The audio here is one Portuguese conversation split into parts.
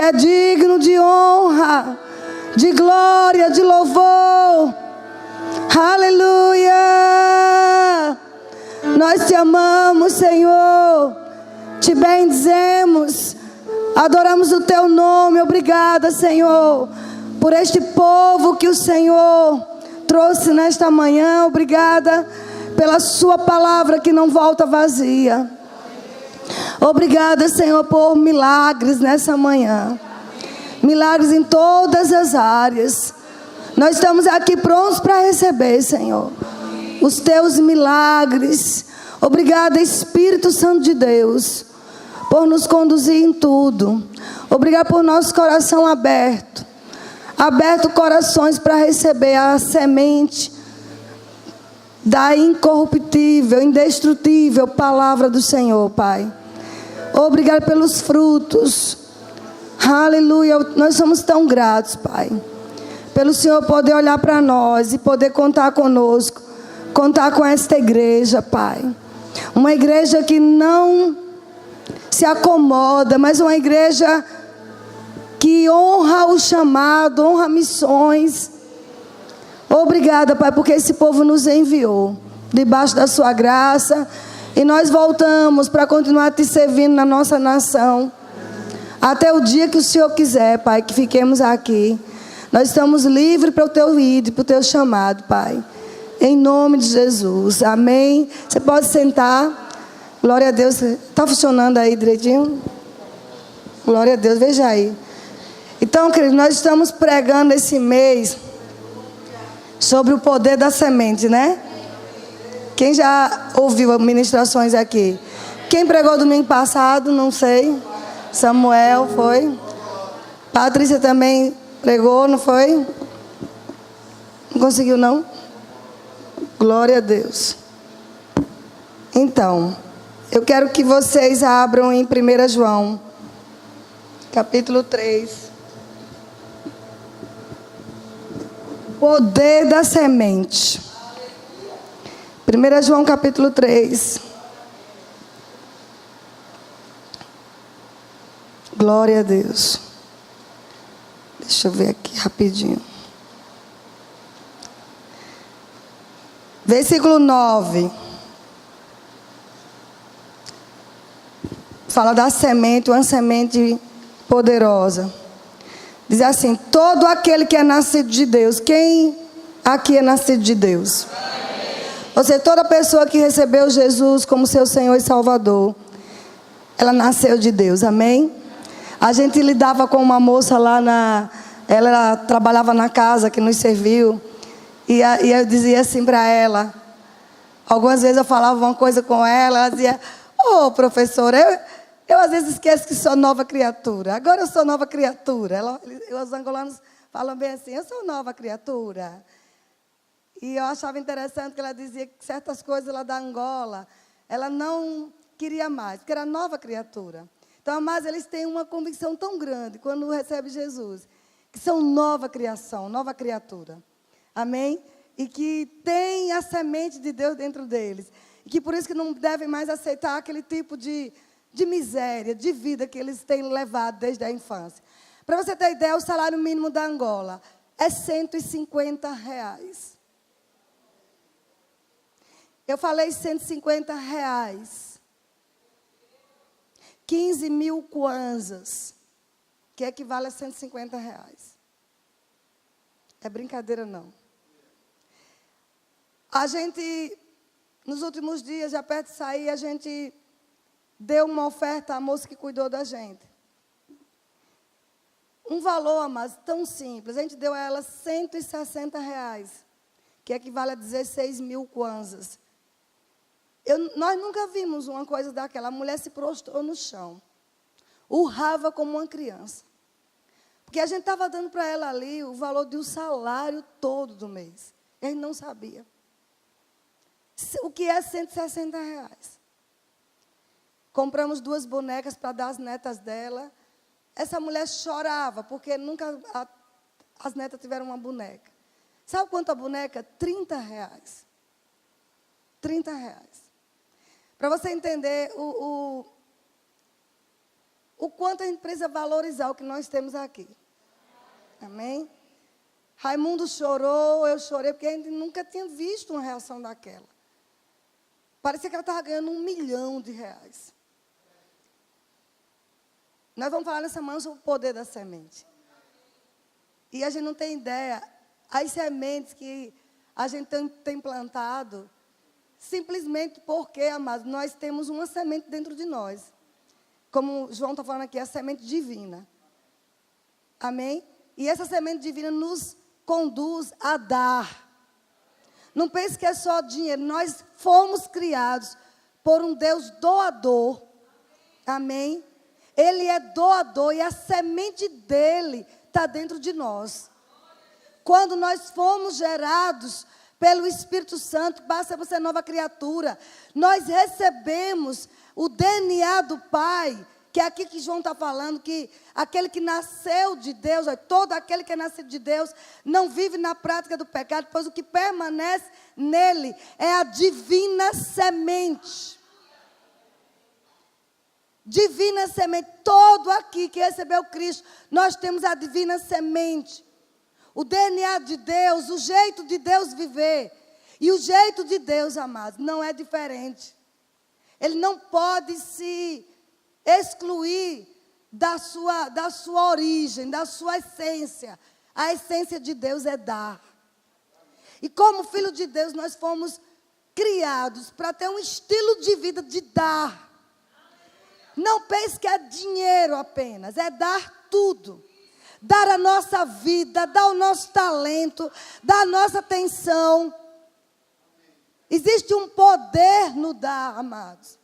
é digno de honra, de glória, de louvor. Aleluia! Nós te amamos, Senhor, te bendizemos, adoramos o teu nome. Obrigada, Senhor, por este povo que o Senhor trouxe nesta manhã. Obrigada pela sua palavra que não volta vazia. Obrigada, Senhor, por milagres nessa manhã. Milagres em todas as áreas. Nós estamos aqui prontos para receber, Senhor, os teus milagres. Obrigada, Espírito Santo de Deus, por nos conduzir em tudo. Obrigada por nosso coração aberto. Aberto corações para receber a semente da incorruptível, indestrutível palavra do Senhor, Pai. Obrigado pelos frutos. Aleluia. Nós somos tão gratos, Pai, pelo Senhor poder olhar para nós e poder contar conosco, contar com esta igreja, Pai. Uma igreja que não se acomoda, mas uma igreja que honra o chamado, honra missões. Obrigada, Pai, porque esse povo nos enviou debaixo da sua graça. E nós voltamos para continuar te servindo na nossa nação. Até o dia que o Senhor quiser, Pai, que fiquemos aqui. Nós estamos livres para o teu ídolo, para o teu chamado, Pai. Em nome de Jesus. Amém. Você pode sentar. Glória a Deus. Está funcionando aí direitinho? Glória a Deus. Veja aí. Então, queridos, nós estamos pregando esse mês sobre o poder da semente, né? Quem já ouviu ministrações aqui? Quem pregou domingo passado? Não sei. Samuel foi. Patrícia também pregou, não foi? Não conseguiu, não? Glória a Deus. Então, eu quero que vocês abram em 1 João, capítulo 3. Poder da semente. 1 João capítulo 3. Glória a Deus. Deixa eu ver aqui rapidinho. Versículo 9. Fala da semente, uma semente poderosa. Diz assim: todo aquele que é nascido de Deus. Quem aqui é nascido de Deus? Ou seja, toda pessoa que recebeu Jesus como seu Senhor e Salvador, ela nasceu de Deus, amém? A gente lidava com uma moça lá ela trabalhava na casa que nos serviu, e eu dizia assim para ela, algumas vezes eu falava uma coisa com ela dizia: ô professora, eu às vezes esqueço que sou nova criatura, agora eu sou nova criatura. Os angolanos falam bem assim: eu sou nova criatura. E eu achava interessante que ela dizia que certas coisas lá da Angola, ela não queria mais, porque era nova criatura. Então, mas eles têm uma convicção tão grande quando recebem Jesus, que são nova criação, nova criatura. Amém? E que tem a semente de Deus dentro deles. E que por isso que não devem mais aceitar aquele tipo de miséria, de vida que eles têm levado desde a infância. Para você ter ideia, o salário mínimo da Angola é R$150. Eu falei R$150. 15 mil kwanzas, que equivale a R$150. É brincadeira, não. A gente, nos últimos dias, já perto de sair, a gente deu uma oferta à moça que cuidou da gente. Um valor, mas tão simples. A gente deu a ela R$160, que equivale a 16 mil kwanzas. Nós nunca vimos uma coisa daquela. A mulher se prostrou no chão, urrava como uma criança, porque a gente estava dando para ela ali o valor do salário todo do mês. A gente não sabia o que é R$160. Compramos 2 bonecas para dar às netas dela. Essa mulher chorava porque nunca as netas tiveram uma boneca. Sabe quanto a boneca? R$30. R$30. Para você entender o o quanto a gente precisa valorizar o que nós temos aqui. Amém? Raimundo chorou, eu chorei, porque a gente nunca tinha visto uma reação daquela. Parecia que ela estava ganhando R$1 milhão. Nós vamos falar nessa manhã sobre o poder da semente. E a gente não tem ideia, as sementes que a gente tem plantado, simplesmente porque, amados, nós temos uma semente dentro de nós. Como o João está falando aqui, a semente divina. Amém? E essa semente divina nos conduz a dar. Não pense que é só dinheiro. Nós fomos criados por um Deus doador. Amém? Ele é doador e a semente dele está dentro de nós. Quando nós fomos gerados pelo Espírito Santo, passa a ser nova criatura. Nós recebemos o DNA do Pai, que é aqui que João está falando, que aquele que nasceu de Deus, todo aquele que é nascido de Deus, não vive na prática do pecado, pois o que permanece nele é a divina semente. Divina semente, todo aqui que recebeu Cristo, nós temos a divina semente. O DNA de Deus, o jeito de Deus viver. E o jeito de Deus, amados, não é diferente. Ele não pode se excluir da sua origem, da sua essência. A essência de Deus é dar. E como filho de Deus, nós fomos criados para ter um estilo de vida de dar. Não pense que é dinheiro apenas, é dar tudo. Dar a nossa vida, dar o nosso talento, dar a nossa atenção. Existe um poder no dar, amados.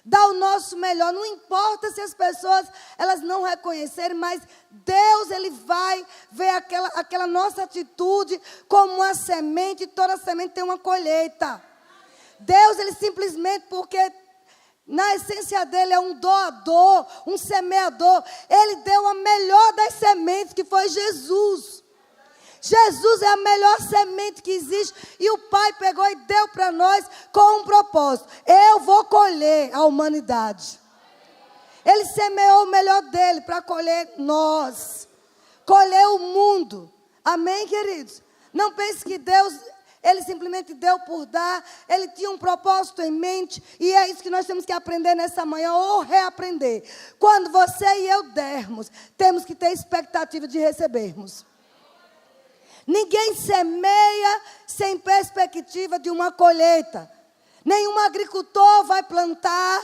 Dar o nosso melhor, não importa se as pessoas elas não reconhecerem, mas Deus ele vai ver aquela nossa atitude como uma semente, e toda semente tem uma colheita. Deus ele simplesmente, porque na essência dele é um doador, um semeador, ele deu a melhor das sementes, que foi Jesus. Jesus é a melhor semente que existe. E o Pai pegou e deu para nós com um propósito. Eu vou colher a humanidade. Ele semeou o melhor dele para colher nós. Colher o mundo. Amém, queridos? Não pense que Deus, ele simplesmente deu por dar. Ele tinha um propósito em mente. E é isso que nós temos que aprender nessa manhã, ou reaprender. Quando você e eu dermos, temos que ter expectativa de recebermos. Ninguém semeia sem perspectiva de uma colheita. Nenhum agricultor vai plantar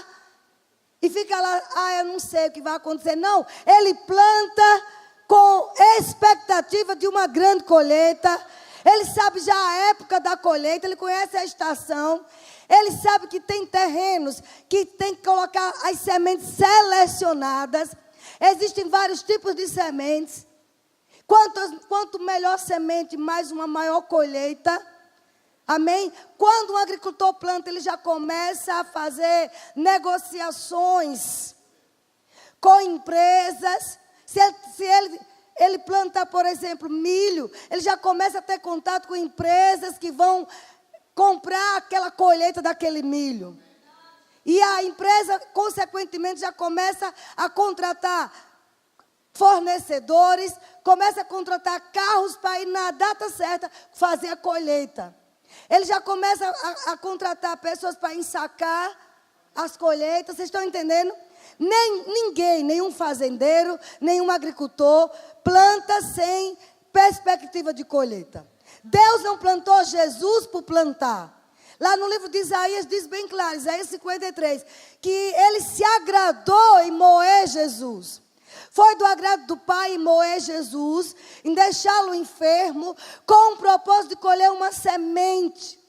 e fica lá, eu não sei o que vai acontecer. Não, ele planta com expectativa de uma grande colheita. Ele sabe já a época da colheita, ele conhece a estação. Ele sabe que tem terrenos que tem que colocar as sementes selecionadas. Existem vários tipos de sementes. Quanto melhor semente, mais uma maior colheita. Amém? Quando um agricultor planta, ele já começa a fazer negociações com empresas. Se ele planta, por exemplo, milho, ele já começa a ter contato com empresas que vão comprar aquela colheita daquele milho. E a empresa, consequentemente, já começa a contratar fornecedores, começa a contratar carros para ir na data certa fazer a colheita. Ele já começa a contratar pessoas para ensacar as colheitas. Vocês estão entendendo? Ninguém, nenhum fazendeiro, nenhum agricultor planta sem perspectiva de colheita. Deus não plantou Jesus por plantar. Lá no livro de Isaías diz bem claro, Isaías 53, que ele se agradou em moer Jesus. Foi do agrado do Pai em moer Jesus, em deixá-lo enfermo, com o propósito de colher uma semente.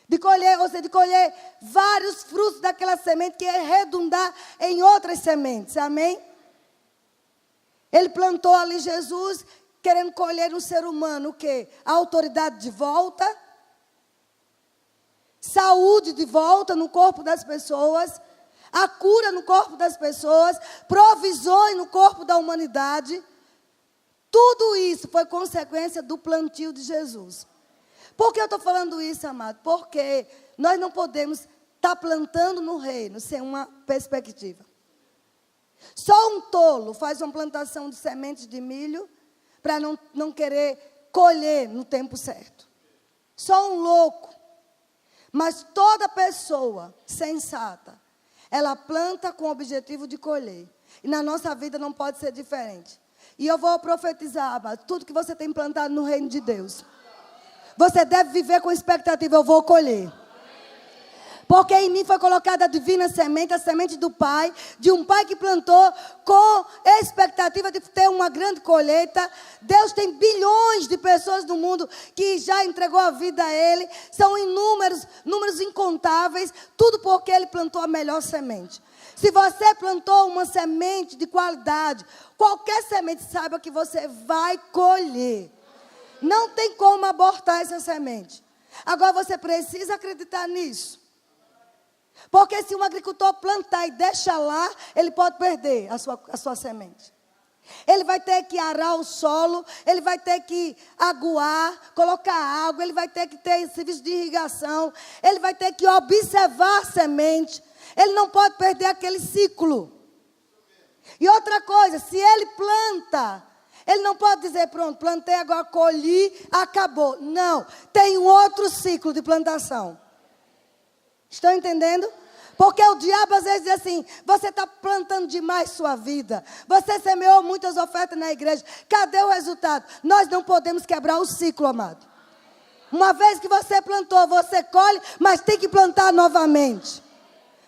De colher vários frutos daquela semente, que é redundar em outras sementes. Amém? Ele plantou ali Jesus, querendo colher no ser humano o quê? A autoridade de volta, saúde de volta no corpo das pessoas, a cura no corpo das pessoas, provisões no corpo da humanidade. Tudo isso foi consequência do plantio de Jesus. Por que eu estou falando isso, amado? Porque nós não podemos estar plantando no reino sem uma perspectiva. Só um tolo faz uma plantação de sementes de milho para não querer colher no tempo certo. Só um louco. Mas toda pessoa sensata, ela planta com o objetivo de colher. E na nossa vida não pode ser diferente. E eu vou profetizar, amado, tudo que você tem plantado no reino de Deus. Você deve viver com expectativa, eu vou colher. Porque em mim foi colocada a divina semente, a semente do Pai, de um pai que plantou com expectativa de ter uma grande colheita. Deus tem bilhões de pessoas no mundo que já entregou a vida a Ele. São inúmeros, números incontáveis, tudo porque Ele plantou a melhor semente. Se você plantou uma semente de qualidade, qualquer semente, saiba que você vai colher. Não tem como abortar essa semente. Agora você precisa acreditar nisso. Porque se um agricultor plantar e deixar lá, ele pode perder a sua semente. Ele vai ter que arar o solo, ele vai ter que aguar, colocar água, ele vai ter que ter serviço de irrigação, ele vai ter que observar a semente. Ele não pode perder aquele ciclo. E outra coisa, se ele planta, ele não pode dizer, pronto, plantei, agora colhi, acabou. Não, tem um outro ciclo de plantação. Estão entendendo? Porque o diabo às vezes diz assim, você está plantando demais sua vida. Você semeou muitas ofertas na igreja. Cadê o resultado? Nós não podemos quebrar o ciclo, amado. Uma vez que você plantou, você colhe, mas tem que plantar novamente.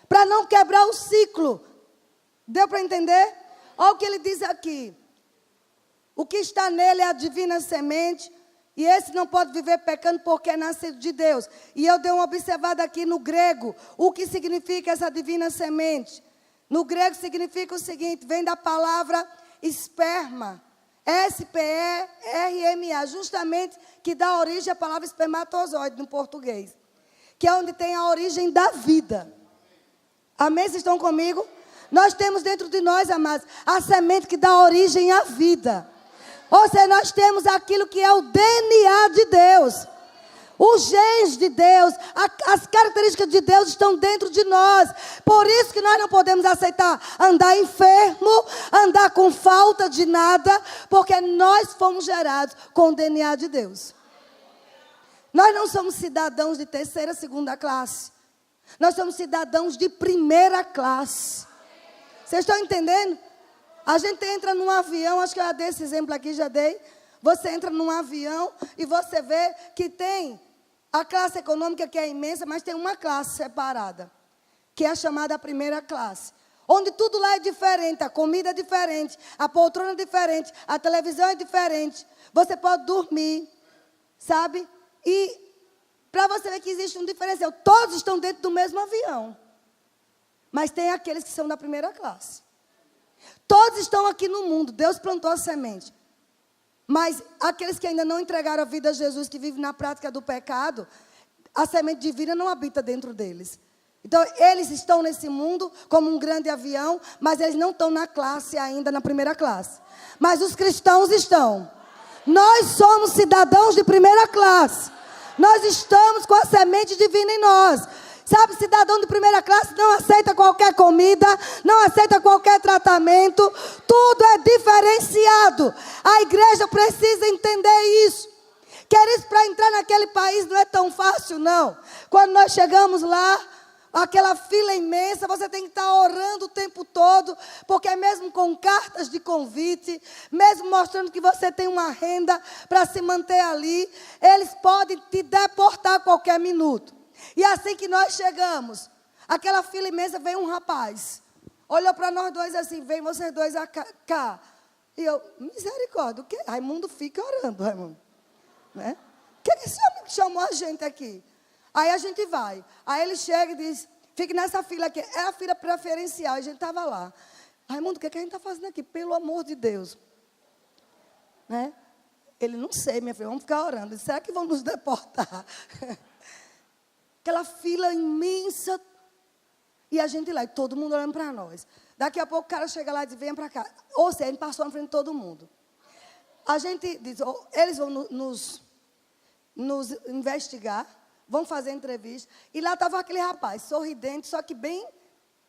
Para não quebrar o ciclo. Deu para entender? Olha o que ele diz aqui. O que está nele é a divina semente. E esse não pode viver pecando porque é nascido de Deus. E eu dei uma observada aqui no grego. O que significa essa divina semente? No grego significa o seguinte. Vem da palavra esperma. S-P-E-R-M-A. Justamente que dá origem à palavra espermatozoide no português. Que é onde tem a origem da vida. Amém? Vocês estão comigo? Nós temos dentro de nós, amados, a semente que dá origem à vida. Ou seja, nós temos aquilo que é o DNA de Deus. Os genes de Deus, as características de Deus estão dentro de nós. Por isso que nós não podemos aceitar andar enfermo, andar com falta de nada, porque nós fomos gerados com o DNA de Deus. Nós não somos cidadãos de terceira, segunda classe. Nós somos cidadãos de primeira classe. Vocês estão entendendo? A gente entra num avião, acho que eu já dei esse exemplo aqui, já dei. Você entra num avião e você vê que tem a classe econômica que é imensa, mas tem uma classe separada, que é a chamada primeira classe. Onde tudo lá é diferente, a comida é diferente, a poltrona é diferente, a televisão é diferente. Você pode dormir, sabe? E para você ver que existe um diferencial, todos estão dentro do mesmo avião. Mas tem aqueles que são da primeira classe. Todos estão aqui no mundo, Deus plantou a semente. Mas aqueles que ainda não entregaram a vida a Jesus, que vivem na prática do pecado, a semente divina não habita dentro deles. Então, eles estão nesse mundo como um grande avião, mas eles não estão na classe ainda, na primeira classe. Mas os cristãos estão. Nós somos cidadãos de primeira classe. Nós estamos com a semente divina em nós. Sabe, cidadão de primeira classe não aceita qualquer comida, não aceita qualquer tratamento. Tudo é diferenciado. A igreja precisa entender isso. Queridos, para entrar naquele país não é tão fácil, não. Quando nós chegamos lá, aquela fila imensa, você tem que estar orando o tempo todo, porque mesmo com cartas de convite, mesmo mostrando que você tem uma renda para se manter ali, eles podem te deportar a qualquer minuto. E assim que nós chegamos, aquela fila imensa, veio um rapaz, olhou para nós dois assim, vem vocês dois cá. E eu, misericórdia, o quê? Raimundo fica orando, Raimundo. Né? O que esse homem que chamou a gente aqui? Aí a gente vai. Aí ele chega e diz, fique nessa fila aqui. É a fila preferencial, a gente estava lá. Raimundo, o que a gente está fazendo aqui? Pelo amor de Deus. Né? Ele, não sei, minha filha, vamos ficar orando. Disse, será que vão nos deportar? Aquela fila imensa. E a gente lá, e todo mundo olhando para nós. Daqui a pouco o cara chega lá e diz, venha para cá. Ou seja, a gente passou na frente de todo mundo. A gente diz, eles vão nos investigar, vão fazer entrevista. E lá estava aquele rapaz, sorridente, só que bem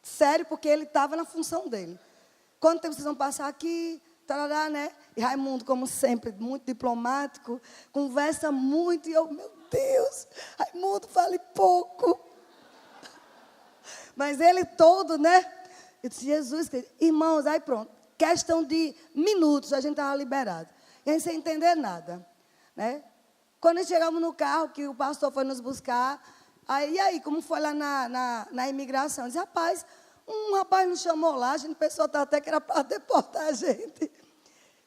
sério, porque ele estava na função dele. quanto tempo vocês vão passar aqui? Tarará, né? E Raimundo, como sempre, muito diplomático, conversa muito, e eu, meu Deus, Raimundo fale pouco. Mas ele todo, né? Eu disse, Jesus, irmãos, aí pronto. Questão de minutos, a gente estava liberado. E a gente sem entender nada, né? Quando chegamos no carro, que o pastor foi nos buscar, aí, como foi lá na imigração? Eu disse, rapaz, um rapaz nos chamou lá, a gente pensou até que era para deportar a gente.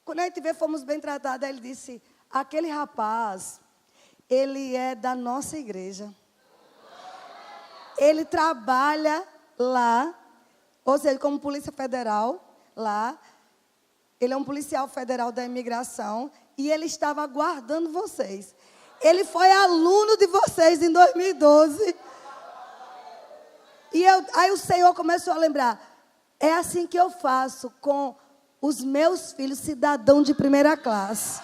Quando a gente vê, fomos bem tratados, aí ele disse, aquele rapaz, ele é da nossa igreja. Ele trabalha lá, ou seja, como polícia federal, lá. Ele é um policial federal da imigração e ele estava aguardando vocês. Ele foi aluno de vocês em 2012. E aí o Senhor começou a lembrar, é assim que eu faço com os meus filhos, cidadão de primeira classe.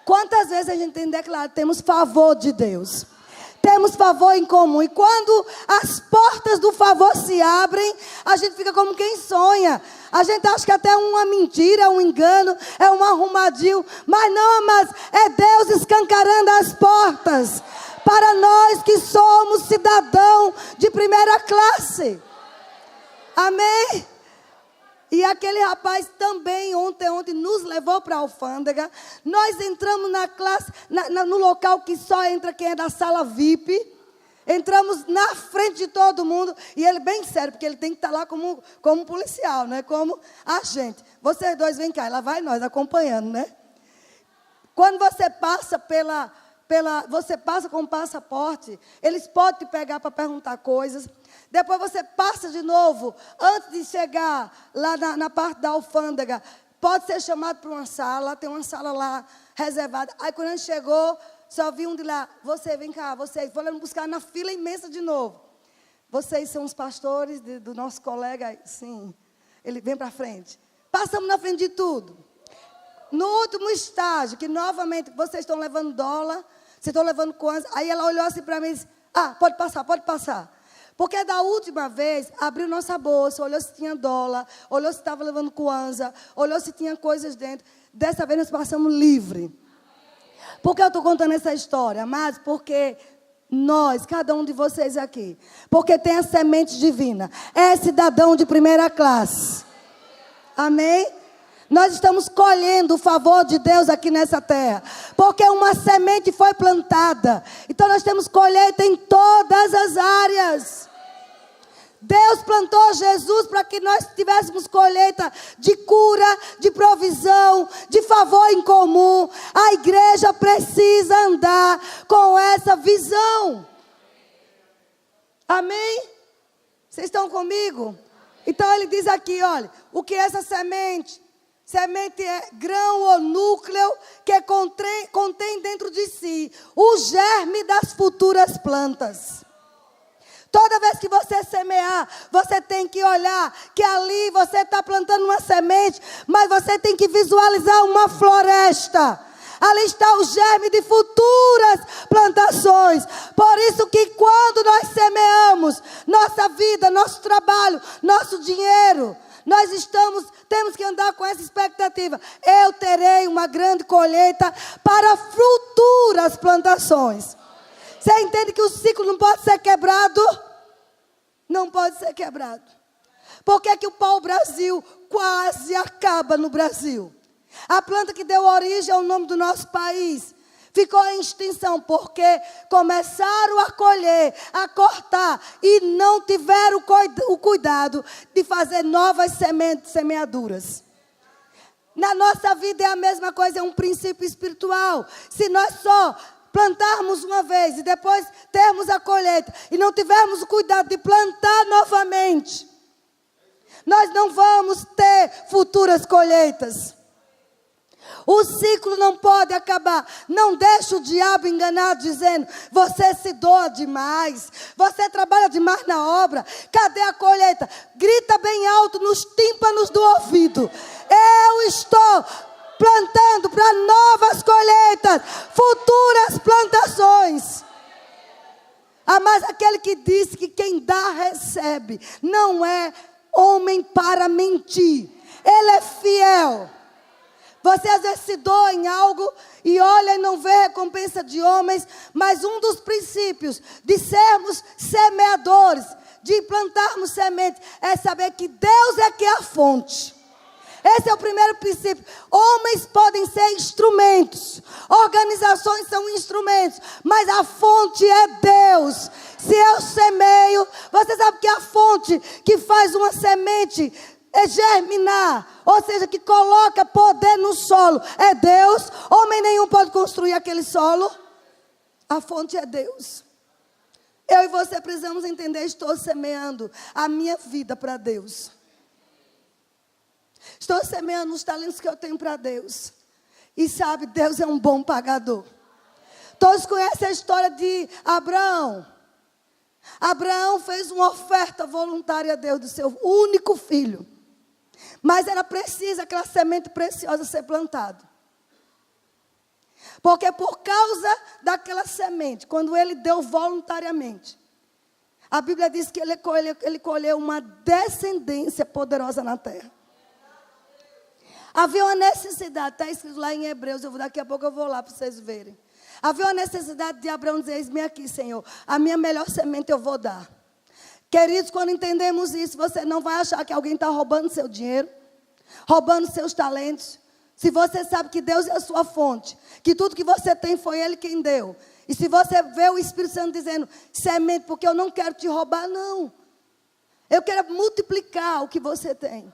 Quantas vezes a gente tem declarado, temos favor de Deus. Temos favor em comum. E quando as portas do favor se abrem, a gente fica como quem sonha. A gente acha que até é uma mentira, um engano, é um arrumadinho. Mas não, amados, é Deus escancarando as portas para nós que somos cidadão de primeira classe. Amém? E aquele rapaz também ontem nos levou para a alfândega. Nós entramos na classe, no local que só entra quem é da sala VIP. Entramos na frente de todo mundo. E ele bem sério, porque ele tem que estar lá como policial, né? Como agente. Vocês dois vem cá, lá vai nós acompanhando, né? Quando você passa você passa com o passaporte, eles podem te pegar para perguntar coisas. Depois você passa de novo, antes de chegar lá na parte da alfândega, pode ser chamado para uma sala, tem uma sala lá reservada. Aí quando a gente chegou, só vi um de lá, você, vem cá, vocês, foram buscar na fila imensa de novo. Vocês são os pastores do nosso colega? Sim. Ele vem para frente. Passamos na frente de tudo. No último estágio, que novamente, vocês estão levando dólar, vocês estão levando coisas. Aí ela olhou assim para mim e disse, pode passar, pode passar. Porque da última vez, abriu nossa bolsa, olhou se tinha dólar, olhou se estava levando Kwanza, olhou se tinha coisas dentro. Dessa vez nós passamos livre. Por que eu estou contando essa história? Mas porque nós, cada um de vocês aqui, porque tem a semente divina, é cidadão de primeira classe. Amém? Nós estamos colhendo o favor de Deus aqui nessa terra. Porque uma semente foi plantada. Então nós temos colheita em todas as áreas. Deus plantou Jesus para que nós tivéssemos colheita de cura, de provisão, de favor em comum. A igreja precisa andar com essa visão. Amém? Vocês estão comigo? Então ele diz aqui, olha, o que é essa semente? Semente é grão ou núcleo que contém dentro de si o germe das futuras plantas. Toda vez que você semear, você tem que olhar que ali você está plantando uma semente, mas você tem que visualizar uma floresta. Ali está o germe de futuras plantações. Por isso que quando nós semeamos nossa vida, nosso trabalho, nosso dinheiro, nós temos que andar com essa expectativa. Eu terei uma grande colheita para futuras plantações. Você entende que o ciclo não pode ser quebrado? Não pode ser quebrado. Por que que o pau-brasil quase acaba no Brasil? A planta que deu origem ao nome do nosso país ficou em extinção porque começaram a colher, a cortar e não tiveram o cuidado de fazer novas semeaduras. Na nossa vida é a mesma coisa, é um princípio espiritual. Se nós só plantarmos uma vez e depois termos a colheita e não tivermos o cuidado de plantar novamente, nós não vamos ter futuras colheitas. O ciclo não pode acabar. Não deixe o diabo enganar dizendo, você se doa demais, você trabalha demais na obra, cadê a colheita? Grita bem alto nos tímpanos do ouvido. Eu estou plantando para novas colheitas, futuras plantações. Mas aquele que disse que quem dá recebe, não é homem para mentir. Ele é fiel. Você às vezes se doa em algo e olha e não vê recompensa de homens, mas um dos princípios de sermos semeadores, de plantarmos sementes, é saber que Deus é que é a fonte. Esse é o primeiro princípio. Homens podem ser instrumentos, organizações são instrumentos, mas a fonte é Deus. Se eu semeio, você sabe que a fonte que faz uma semente germinar, ou seja, que coloca poder no solo, é Deus. Homem nenhum pode construir aquele solo. A fonte é Deus. Eu e você precisamos entender, estou semeando a minha vida para Deus. Estou semeando os talentos que eu tenho para Deus. E sabe, Deus é um bom pagador. Todos conhecem a história de Abraão. Abraão fez uma oferta voluntária a Deus do seu único filho. Mas era preciso aquela semente preciosa ser plantada. Porque por causa daquela semente, quando ele deu voluntariamente, a Bíblia diz que ele colheu uma descendência poderosa na terra. Havia uma necessidade, está escrito lá em Hebreus, daqui a pouco eu vou lá para vocês verem. Havia uma necessidade de Abraão dizer: eis-me aqui, Senhor, a minha melhor semente eu vou dar. Queridos, quando entendemos isso, você não vai achar que alguém está roubando seu dinheiro, roubando seus talentos. Se você sabe que Deus é a sua fonte, que tudo que você tem foi Ele quem deu. E se você vê o Espírito Santo dizendo: semente, porque eu não quero te roubar, não. Eu quero multiplicar o que você tem.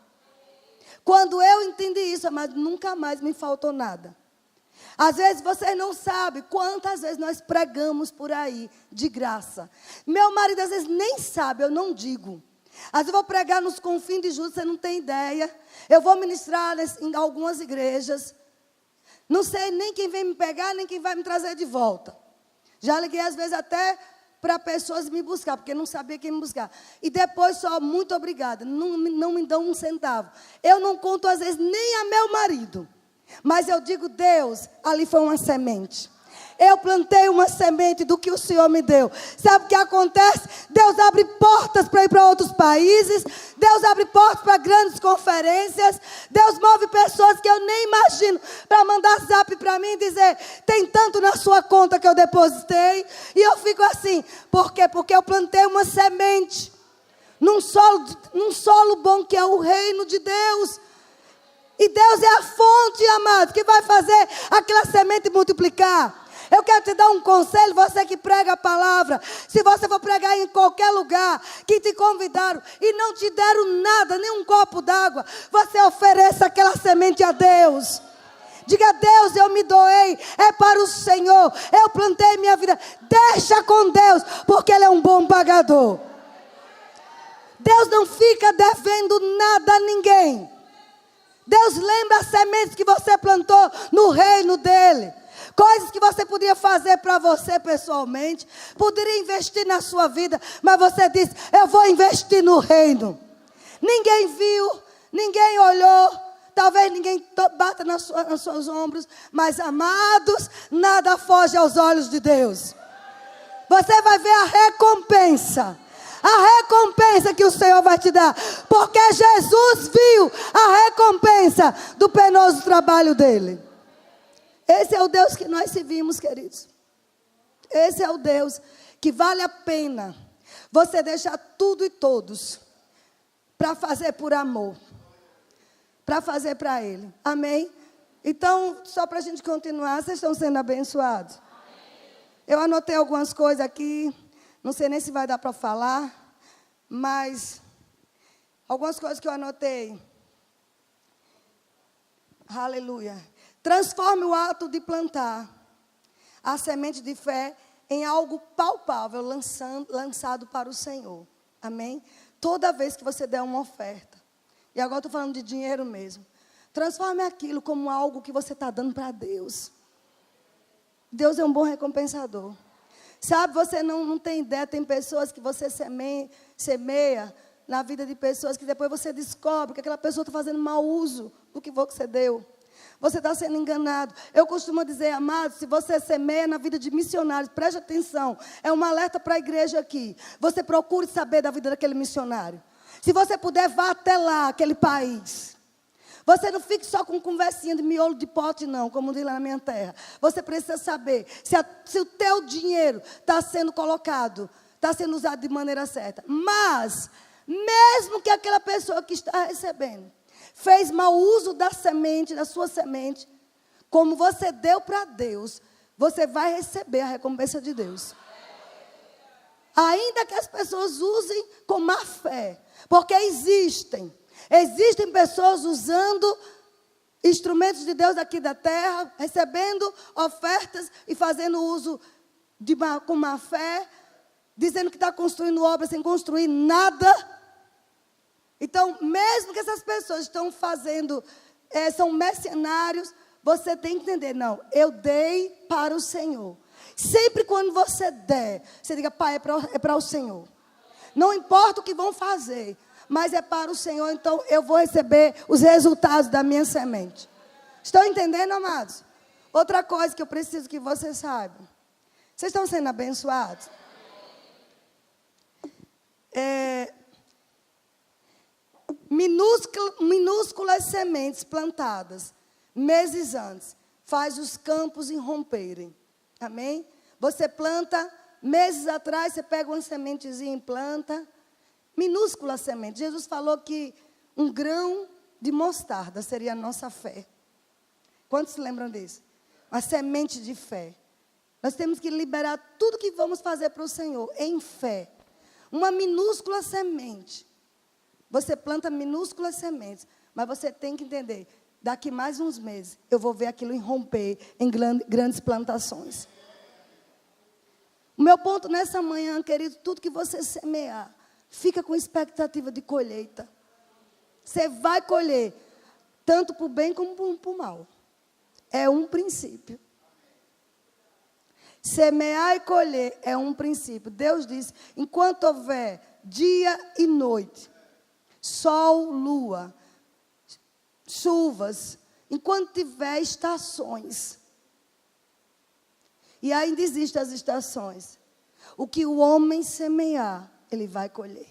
Quando eu entendi isso, mas nunca mais me faltou nada. Às vezes vocês não sabem quantas vezes nós pregamos por aí de graça. Meu marido às vezes nem sabe, eu não digo. Às vezes eu vou pregar nos confins de julho, você não tem ideia. Eu vou ministrar em algumas igrejas. Não sei nem quem vem me pegar, nem quem vai me trazer de volta. Já liguei às vezes até para pessoas me buscar, porque não sabia quem me buscar. E depois só, muito obrigada, não me dão um centavo. Eu não conto às vezes nem a meu marido. Mas eu digo: Deus, ali foi uma semente. Eu plantei uma semente do que o Senhor me deu. Sabe o que acontece? Deus abre portas para ir para outros países. Deus abre portas para grandes conferências. Deus move pessoas que eu nem imagino para mandar zap para mim e dizer: tem tanto na sua conta que eu depositei. E eu fico assim. Por quê? Porque eu plantei uma semente num solo bom, que é o reino de Deus. E Deus é a fonte, amado, que vai fazer aquela semente multiplicar. Eu quero te dar um conselho, você que prega a palavra. Se você for pregar em qualquer lugar que te convidaram e não te deram nada, nem um copo d'água, você ofereça aquela semente a Deus. Diga: Deus, eu me doei, é para o Senhor, eu plantei minha vida. Deixa com Deus, porque Ele é um bom pagador. Deus não fica devendo nada a ninguém. Deus lembra as sementes que você plantou no reino dEle. Coisas que você podia fazer para você pessoalmente, poderia investir na sua vida, mas você disse: eu vou investir no reino. Ninguém viu, ninguém olhou, talvez ninguém bata nos seus ombros, mas amados, nada foge aos olhos de Deus. Você vai ver a recompensa que o Senhor vai te dar, porque Jesus viu a recompensa do penoso trabalho dele. Esse é o Deus que nós servimos, queridos. Esse é o Deus que vale a pena você deixar tudo e todos para fazer por amor, para fazer para Ele. Amém? Então, só para a gente continuar, vocês estão sendo abençoados? Eu anotei algumas coisas aqui, não sei nem se vai dar para falar, mas algumas coisas que eu anotei. Aleluia. Transforme o ato de plantar a semente de fé em algo palpável, lançado para o Senhor. Amém? Toda vez que você der uma oferta, e agora estou falando de dinheiro mesmo, transforme aquilo como algo que você está dando para Deus. Deus é um bom recompensador. Sabe, você não tem ideia, tem pessoas que você semeia na vida de pessoas que depois você descobre que aquela pessoa está fazendo mau uso do que você deu. Você está sendo enganado. Eu costumo dizer, amados, se você semeia na vida de missionários, preste atenção, é um alerta para a igreja aqui. Você procure saber da vida daquele missionário. Se você puder, vá até lá, aquele país. Você não fique só com conversinha de miolo de pote, não, como diz lá na minha terra. Você precisa saber se o teu dinheiro está sendo colocado, está sendo usado de maneira certa. Mas, mesmo que aquela pessoa que está recebendo fez mau uso da semente, da sua semente, como você deu para Deus, você vai receber a recompensa de Deus. Ainda que as pessoas usem com má fé. Porque existem pessoas usando instrumentos de Deus aqui da terra, recebendo ofertas e fazendo uso com má fé, dizendo que está construindo obras sem construir nada. Então, mesmo que essas pessoas estão fazendo, são mercenários, você tem que entender, não, eu dei para o Senhor. Sempre quando você der, você diga, Pai, é para o Senhor. Não importa o que vão fazer, mas é para o Senhor, então eu vou receber os resultados da minha semente. Estão entendendo, amados? Outra coisa que eu preciso que vocês saibam. Vocês estão sendo abençoados? Minúsculas sementes plantadas meses antes faz os campos irromperem. Amém? Você planta, meses atrás, você pega uma sementezinha e planta. Minúscula semente. Jesus falou que um grão de mostarda seria a nossa fé. Quantos se lembram disso? Uma semente de fé. Nós temos que liberar tudo que vamos fazer para o Senhor em fé. Uma minúscula semente. Você planta minúsculas sementes, mas você tem que entender, daqui mais uns meses, eu vou ver aquilo irromper em grandes plantações. O meu ponto nessa manhã, querido, tudo que você semear, fica com expectativa de colheita. Você vai colher, tanto para o bem como para o mal. É um princípio. Semear e colher é um princípio. Deus diz, enquanto houver dia e noite, sol, lua, chuvas, enquanto tiver estações. E ainda existem as estações. O que o homem semear, ele vai colher.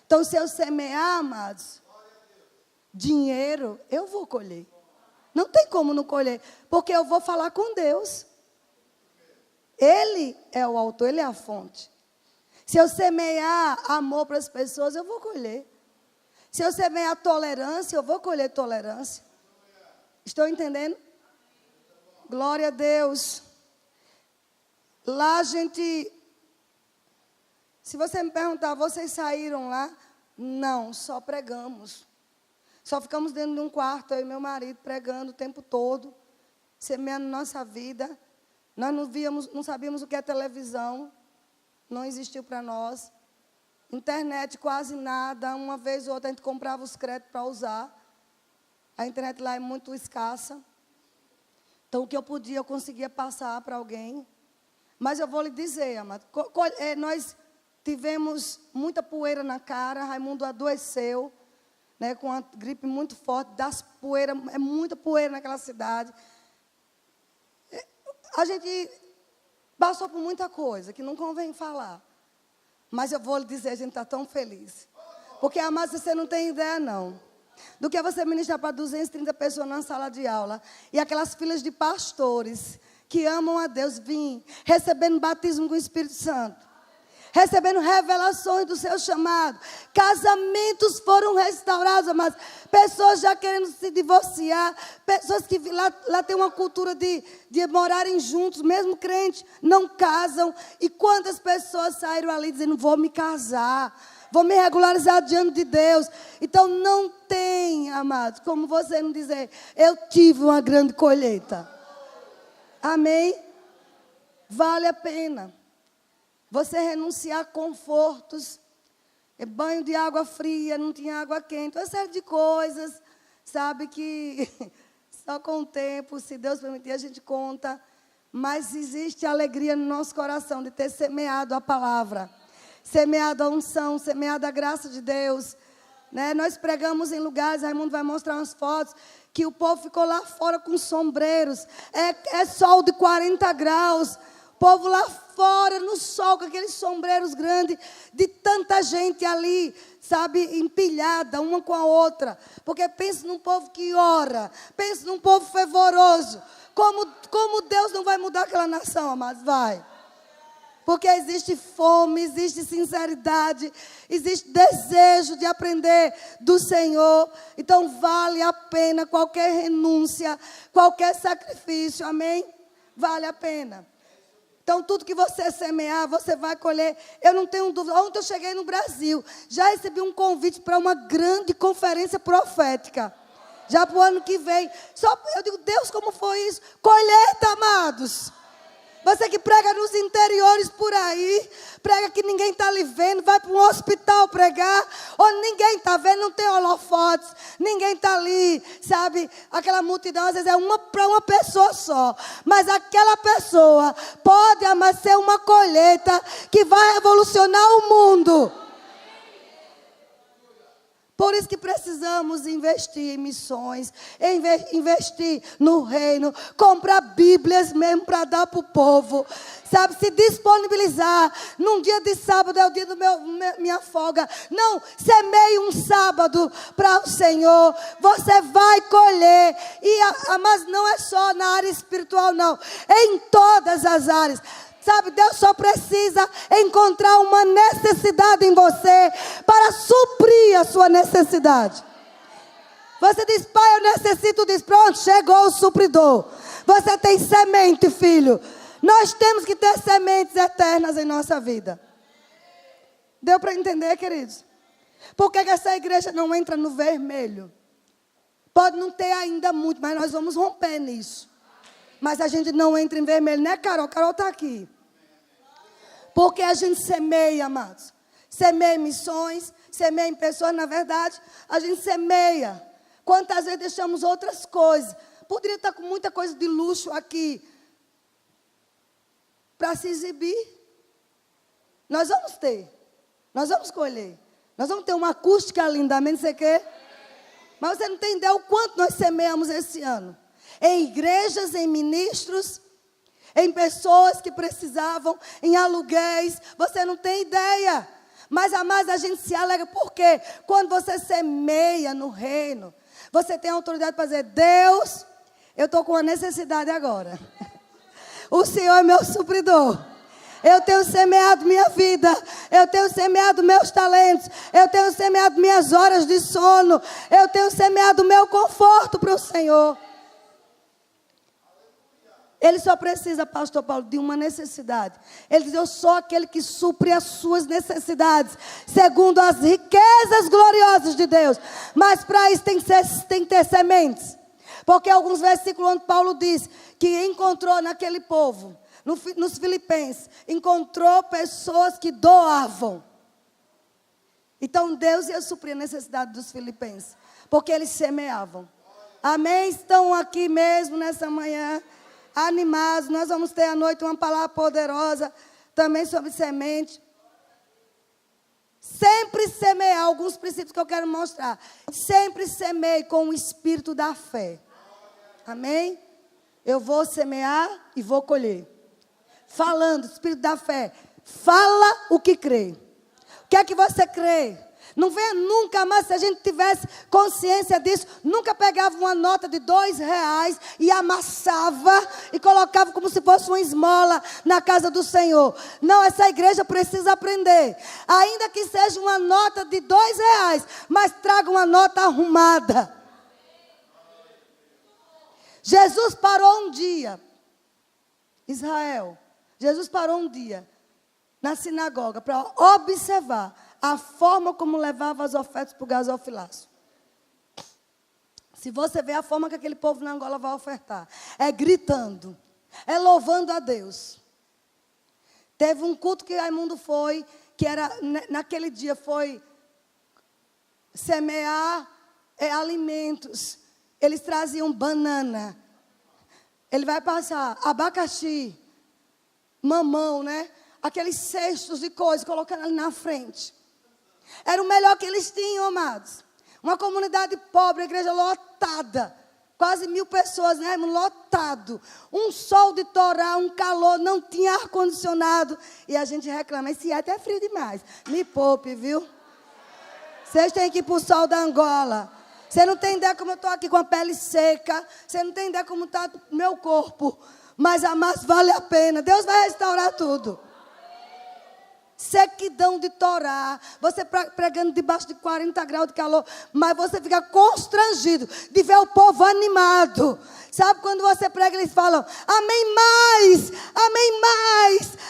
Então, se eu semear, amados, dinheiro, eu vou colher. Não tem como não colher, porque eu vou falar com Deus. Ele é o autor, ele é a fonte. Se eu semear amor para as pessoas, eu vou colher. Se eu semear tolerância, eu vou colher tolerância. Estão entendendo? Glória a Deus. Lá a gente... Se você me perguntar, vocês saíram lá? Não, só pregamos. Só ficamos dentro de um quarto, eu e meu marido, pregando o tempo todo, semeando nossa vida. Nós não sabíamos o que é televisão, não existiu para nós. Internet quase nada, uma vez ou outra a gente comprava os créditos para usar. A internet lá é muito escassa. Então o que eu podia, eu conseguia passar para alguém. Mas eu vou lhe dizer, amado, nós tivemos muita poeira na cara, Raimundo adoeceu, né, com uma gripe muito forte, é muita poeira naquela cidade. A gente passou por muita coisa que não convém falar. Mas eu vou lhe dizer, a gente está tão feliz. Porque, amado, você não tem ideia, não. Do que você ministrar para 230 pessoas na sala de aula. E aquelas filas de pastores que amam a Deus vim, recebendo batismo com o Espírito Santo. Recebendo revelações do seu chamado. Casamentos foram restaurados, amados. Pessoas já querendo se divorciar. Pessoas que lá tem uma cultura de morarem juntos, mesmo crentes, não casam. E quantas pessoas saíram ali dizendo, vou me casar, vou me regularizar diante de Deus. Então não tem, amados, como você não dizer, eu tive uma grande colheita. Amém? Vale a pena. Você renunciar a confortos, banho de água fria, não tinha água quente, uma série de coisas, sabe, que só com o tempo, se Deus permitir, a gente conta. Mas existe alegria no nosso coração de ter semeado a palavra, semeado a unção, semeado a graça de Deus. Né? Nós pregamos em lugares, Raimundo vai mostrar umas fotos, que o povo ficou lá fora com sombreiros, é sol de 40 graus, Povo lá fora, no sol, com aqueles sombreiros grandes, de tanta gente ali, sabe, empilhada uma com a outra. Porque pensa num povo que ora, pensa num povo fervoroso. Como Deus não vai mudar aquela nação, amados? Vai. Porque existe fome, existe sinceridade, existe desejo de aprender do Senhor. Então vale a pena qualquer renúncia, qualquer sacrifício, amém? Vale a pena. Então tudo que você semear, você vai colher. Eu não tenho dúvida. Ontem eu cheguei no Brasil, já recebi um convite para uma grande conferência profética. Já para o ano que vem. Eu digo, Deus, como foi isso? Colheita, amados. Você que prega nos interiores por aí, prega que ninguém está lhe vendo, vai para um hospital pregar, onde ninguém está vendo, não tem holofotes, ninguém está ali, sabe? Aquela multidão, às vezes é para uma pessoa só, mas aquela pessoa pode, amar, ser uma colheita que vai revolucionar o mundo. Por isso que precisamos investir em missões, investir no reino, comprar Bíblias mesmo para dar para o povo, sabe, se disponibilizar. Num dia de sábado é o dia do minha folga. Não, semeie um sábado para o Senhor, você vai colher. Mas não é só na área espiritual, não, é em todas as áreas. Sabe, Deus só precisa encontrar uma necessidade em você para suprir a sua necessidade. Você diz, pai, eu necessito disso. Pronto, chegou o supridor. Você tem semente, filho. Nós temos que ter sementes eternas em nossa vida. Deu para entender, queridos? Por que essa igreja não entra no vermelho? Pode não ter ainda muito, mas nós vamos romper nisso. Mas a gente não entra em vermelho, né, Carol? Carol está aqui. Porque a gente semeia, amados. Semeia em missões, semeia em pessoas. Na verdade, a gente semeia. Quantas vezes deixamos outras coisas? Poderia estar com muita coisa de luxo aqui para se exibir. Nós vamos ter. Nós vamos colher. Nós vamos ter uma acústica linda, amém? Você quer? Mas você não tem ideia o quanto nós semeamos esse ano. Em igrejas, em ministros, em pessoas que precisavam, em aluguéis. Você não tem ideia. Mas, amados, a gente se alegra. Por quê? Quando você semeia no reino, você tem autoridade para dizer, Deus, eu estou com uma necessidade agora. O Senhor é meu supridor. Eu tenho semeado minha vida. Eu tenho semeado meus talentos. Eu tenho semeado minhas horas de sono. Eu tenho semeado meu conforto para o Senhor. Ele só precisa, pastor Paulo, de uma necessidade. Ele diz, eu sou aquele que supre as suas necessidades, segundo as riquezas gloriosas de Deus. Mas para isso tem que ter sementes. Porque alguns versículos onde Paulo diz que encontrou naquele povo, nos Filipenses, encontrou pessoas que doavam. Então Deus ia suprir a necessidade dos filipenses, porque eles semeavam. Amém? Estão aqui mesmo nessa manhã, animados. Nós vamos ter à noite uma palavra poderosa também sobre semente. Sempre semear, alguns princípios que eu quero mostrar. Sempre semeie com o espírito da fé. Amém? Eu vou semear e vou colher. Falando, espírito da fé. Fala o que crê. O que é que você crê? Não venha nunca mais, se a gente tivesse consciência disso, nunca pegava uma nota de R$2 e amassava e colocava como se fosse uma esmola na casa do Senhor. Não, essa igreja precisa aprender. Ainda que seja uma nota de R$2, mas traga uma nota arrumada. Jesus parou um dia, Israel, Jesus parou um dia na sinagoga para observar a forma como levava as ofertas para o gasofilaço. Se você ver a forma que aquele povo na Angola vai ofertar, é gritando, é louvando a Deus. Teve um culto que Raimundo foi, que era, naquele dia foi semear alimentos. Eles traziam banana. Ele vai passar abacaxi, mamão, né? Aqueles cestos de coisas, colocando ali na frente. Era o melhor que eles tinham, amados. Uma comunidade pobre, a igreja lotada. Quase 1000 pessoas, né, irmão? Lotado. Um sol de torar, um calor, não tinha ar-condicionado. E a gente reclama, esse ar é frio demais. Me poupe, viu? Vocês têm que ir para o sol da Angola. Você não tem ideia como eu estou aqui com a pele seca. Você não tem ideia como está o meu corpo. Mas, amados, vale a pena. Deus vai restaurar tudo. Sequidão de torar, você pregando debaixo de 40 graus de calor, mas você fica constrangido de ver o povo animado. Sabe quando você prega, eles falam, amém mais,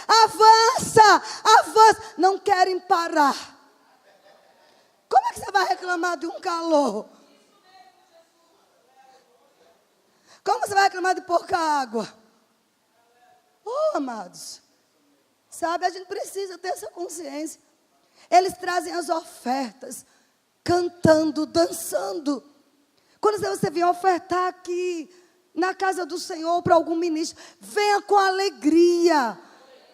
avança, avança. Não querem parar. Como é que você vai reclamar de um calor? Como você vai reclamar de pouca água? Oh, amados. Sabe, a gente precisa ter essa consciência. Eles trazem as ofertas, cantando, dançando. Quando você vier ofertar aqui, na casa do Senhor, para algum ministro, venha com alegria.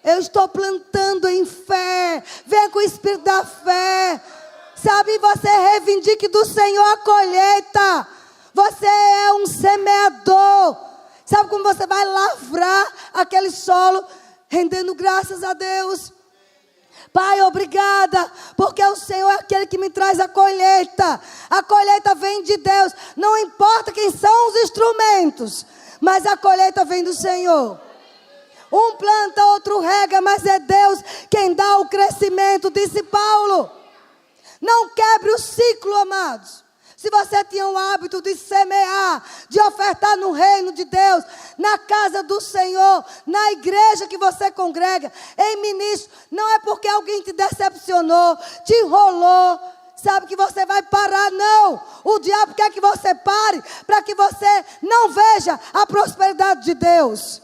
Eu estou plantando em fé. Venha com o espírito da fé. Sabe, você reivindique do Senhor a colheita. Você é um semeador. Sabe como você vai lavrar aquele solo? Rendendo graças a Deus. Pai, obrigada, porque o Senhor é aquele que me traz a colheita. A colheita vem de Deus. Não importa quem são os instrumentos, mas a colheita vem do Senhor. Um planta, outro rega, mas é Deus quem dá o crescimento, disse Paulo. Não quebre o ciclo, amados. Se você tinha o hábito de semear, de ofertar no reino de Deus, na casa do Senhor, na igreja que você congrega, em ministro, não é porque alguém te decepcionou, te enrolou, sabe que você vai parar, não. O diabo quer que você pare, para que você não veja a prosperidade de Deus.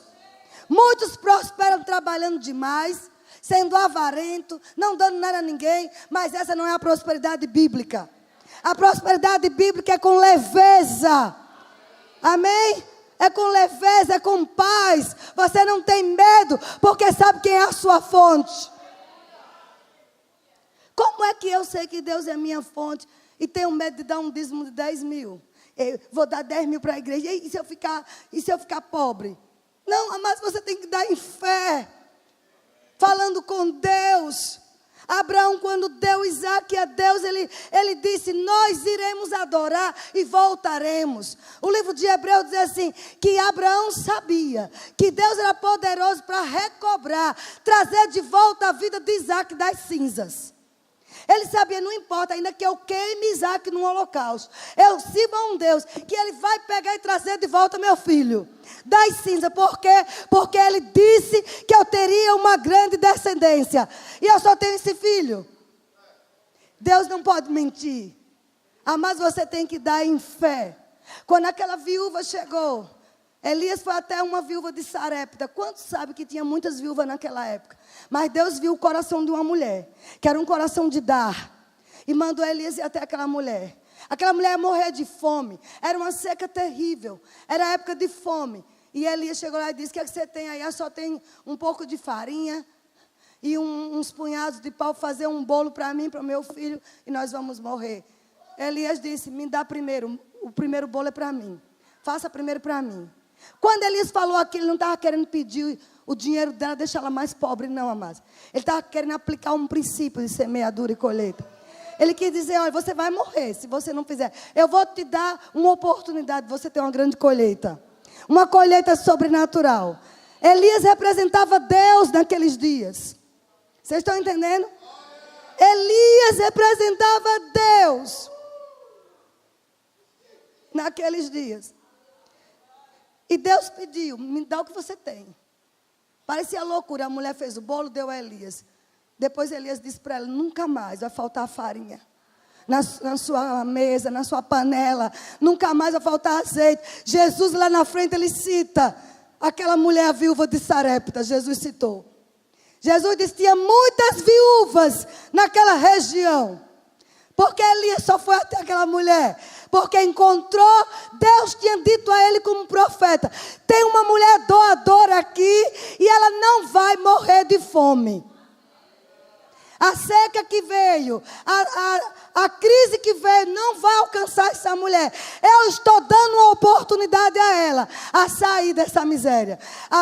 Muitos prosperam trabalhando demais, sendo avarento, não dando nada a ninguém, mas essa não é a prosperidade bíblica. A prosperidade bíblica é com leveza. Amém? É com leveza, é com paz. Você não tem medo, porque sabe quem é a sua fonte. Como é que eu sei que Deus é minha fonte e tenho medo de dar um dízimo de 10 mil? Eu vou dar 10 mil para a igreja. E se eu ficar pobre? Não, mas você tem que dar em fé. Falando com Deus. Abraão, quando deu Isaac a Deus, ele disse, nós iremos adorar e voltaremos. O livro de Hebreus diz assim, que Abraão sabia que Deus era poderoso para recobrar, trazer de volta a vida de Isaac das cinzas. Ele sabia, não importa, ainda que eu queime Isaac no holocausto, eu sirvo a um Deus que ele vai pegar e trazer de volta meu filho das cinzas. Por quê? Porque ele disse que eu teria uma grande descendência. E eu só tenho esse filho. Deus não pode mentir. Mas você tem que dar em fé. Quando aquela viúva chegou, Elias foi até uma viúva de Sarepta. Quantos sabem que tinha muitas viúvas naquela época? Mas Deus viu o coração de uma mulher, que era um coração de dar. E mandou Elias ir até aquela mulher. Aquela mulher ia morrer de fome. Era uma seca terrível. Era época de fome. E Elias chegou lá e disse, o que é que você tem aí? Eu só tenho um pouco de farinha e uns punhados de pau, fazer um bolo para mim, para o meu filho, e nós vamos morrer. Elias disse, me dá primeiro, o primeiro bolo é para mim. Faça primeiro para mim. Quando Elias falou aquilo, ele não estava querendo pedir o dinheiro dela, deixar ela mais pobre, não, amados. Ele estava querendo aplicar um princípio de semeadura e colheita. Ele quis dizer, olha, você vai morrer se você não fizer. Eu vou te dar uma oportunidade de você ter uma grande colheita. Uma colheita sobrenatural. Elias representava Deus naqueles dias. Vocês estão entendendo? Elias representava Deus naqueles dias. E Deus pediu, me dá o que você tem. Parecia loucura, a mulher fez o bolo, deu a Elias. Depois Elias disse para ela, nunca mais vai faltar farinha. Na sua mesa, na sua panela. Nunca mais vai faltar azeite. Jesus lá na frente, ele cita aquela mulher viúva de Sarepta. Jesus citou. Jesus disse que tinha muitas viúvas naquela região. Porque Elias só foi até aquela mulher? Porque encontrou, Deus tinha dito a ele como profeta, tem uma mulher doadora aqui e ela não vai morrer de fome. A seca que veio, a crise que veio, não vai alcançar essa mulher. Eu estou dando uma oportunidade a ela, a sair dessa miséria.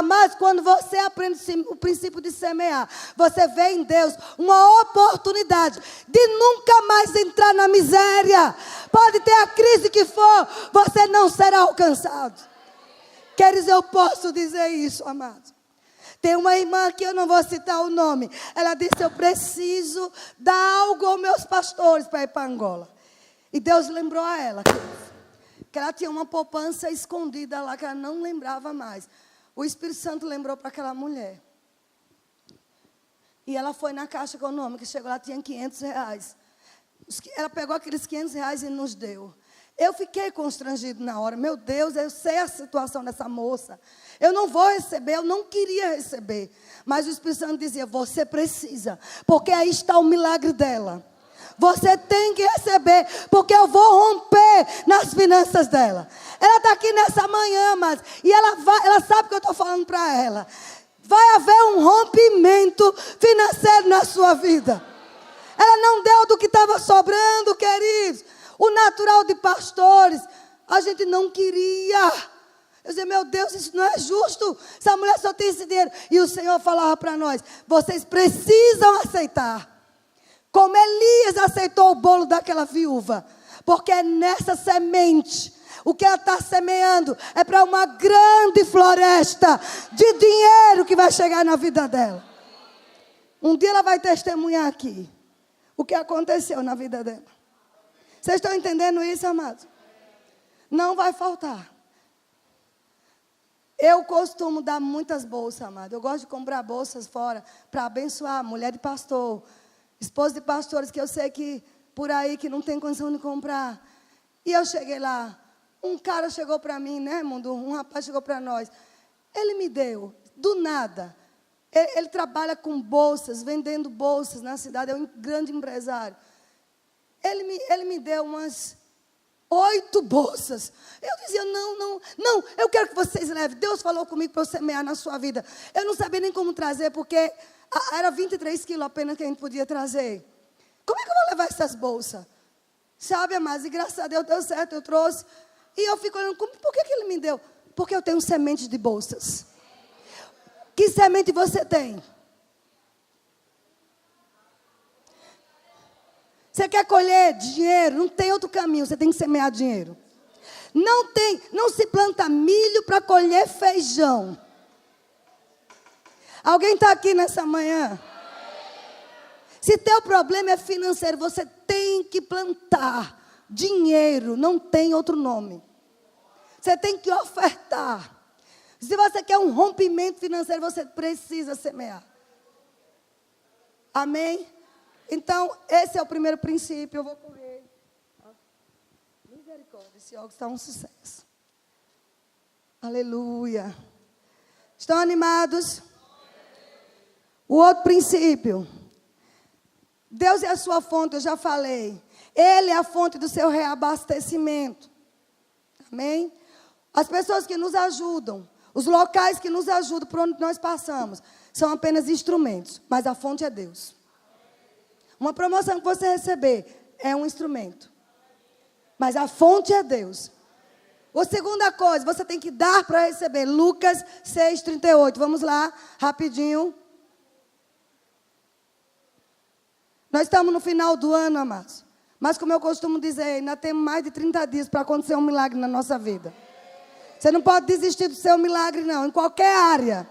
Mas quando você aprende o princípio de semear, você vê em Deus uma oportunidade de nunca mais entrar na miséria. Pode ter a crise que for, você não será alcançado. Queridos, eu posso dizer isso, amados. Tem uma irmã que eu não vou citar o nome. Ela disse, eu preciso dar algo aos meus pastores para ir para Angola. E Deus lembrou a ela que ela tinha uma poupança escondida lá, que ela não lembrava mais. O Espírito Santo lembrou para aquela mulher. E ela foi na Caixa Econômica, chegou lá, tinha R$500. Ela pegou aqueles R$500 e nos deu. Eu fiquei constrangido na hora. Meu Deus, eu sei a situação dessa moça. Eu não vou receber, eu não queria receber. Mas o Espírito Santo dizia, você precisa, porque aí está o milagre dela. Você tem que receber, porque eu vou romper nas finanças dela. Ela está aqui nessa manhã, mas e ela sabe que eu estou falando para ela. Vai haver um rompimento financeiro na sua vida. Ela não deu do que estava sobrando, queridos. O natural de pastores, a gente não queria. Eu dizia, meu Deus, isso não é justo. Essa mulher só tem esse dinheiro. E o Senhor falava para nós, vocês precisam aceitar. Como Elias aceitou o bolo daquela viúva. Porque é nessa semente, o que ela está semeando é para uma grande floresta de dinheiro que vai chegar na vida dela. Um dia ela vai testemunhar aqui o que aconteceu na vida dela. Vocês estão entendendo isso, amados? Não vai faltar. Eu costumo dar muitas bolsas, amado. Eu gosto de comprar bolsas fora para abençoar mulher de pastor, esposa de pastores que eu sei que por aí que não tem condição de comprar. E eu cheguei lá, um cara chegou para mim, né, mundo? Um rapaz chegou para nós. Ele me deu, do nada. Ele trabalha com bolsas, vendendo bolsas na cidade, é um grande empresário. Ele me deu umas 8 bolsas. Eu dizia, não, eu quero que vocês levem. Deus falou comigo para eu semear na sua vida. Eu não sabia nem como trazer, porque era 23 quilos apenas que a gente podia trazer. Como é que eu vou levar essas bolsas? Sabe, amados, e graças a Deus deu certo, eu trouxe. E eu fico olhando, por que ele me deu? Porque eu tenho sementes de bolsas. Que semente você tem? Você quer colher dinheiro? Não tem outro caminho, você tem que semear dinheiro. Não se planta milho para colher feijão. Alguém está aqui nessa manhã? Se teu problema é financeiro, você tem que plantar dinheiro, não tem outro nome. Você tem que ofertar. Se você quer um rompimento financeiro, você precisa semear. Amém? Então, esse é o primeiro princípio. Eu vou correr. Misericórdia, esse óculos está um sucesso. Aleluia. Estão animados? O outro princípio. Deus é a sua fonte, eu já falei. Ele é a fonte do seu reabastecimento. Amém? As pessoas que nos ajudam, os locais que nos ajudam, por onde nós passamos, são apenas instrumentos. Mas a fonte é Deus. Uma promoção que você receber é um instrumento. Mas a fonte é Deus. A segunda coisa, você tem que dar para receber. Lucas 6:38. Vamos lá, rapidinho. Nós estamos no final do ano, amados. Mas como eu costumo dizer, ainda temos mais de 30 dias para acontecer um milagre na nossa vida. Você não pode desistir do seu milagre, não, em qualquer área.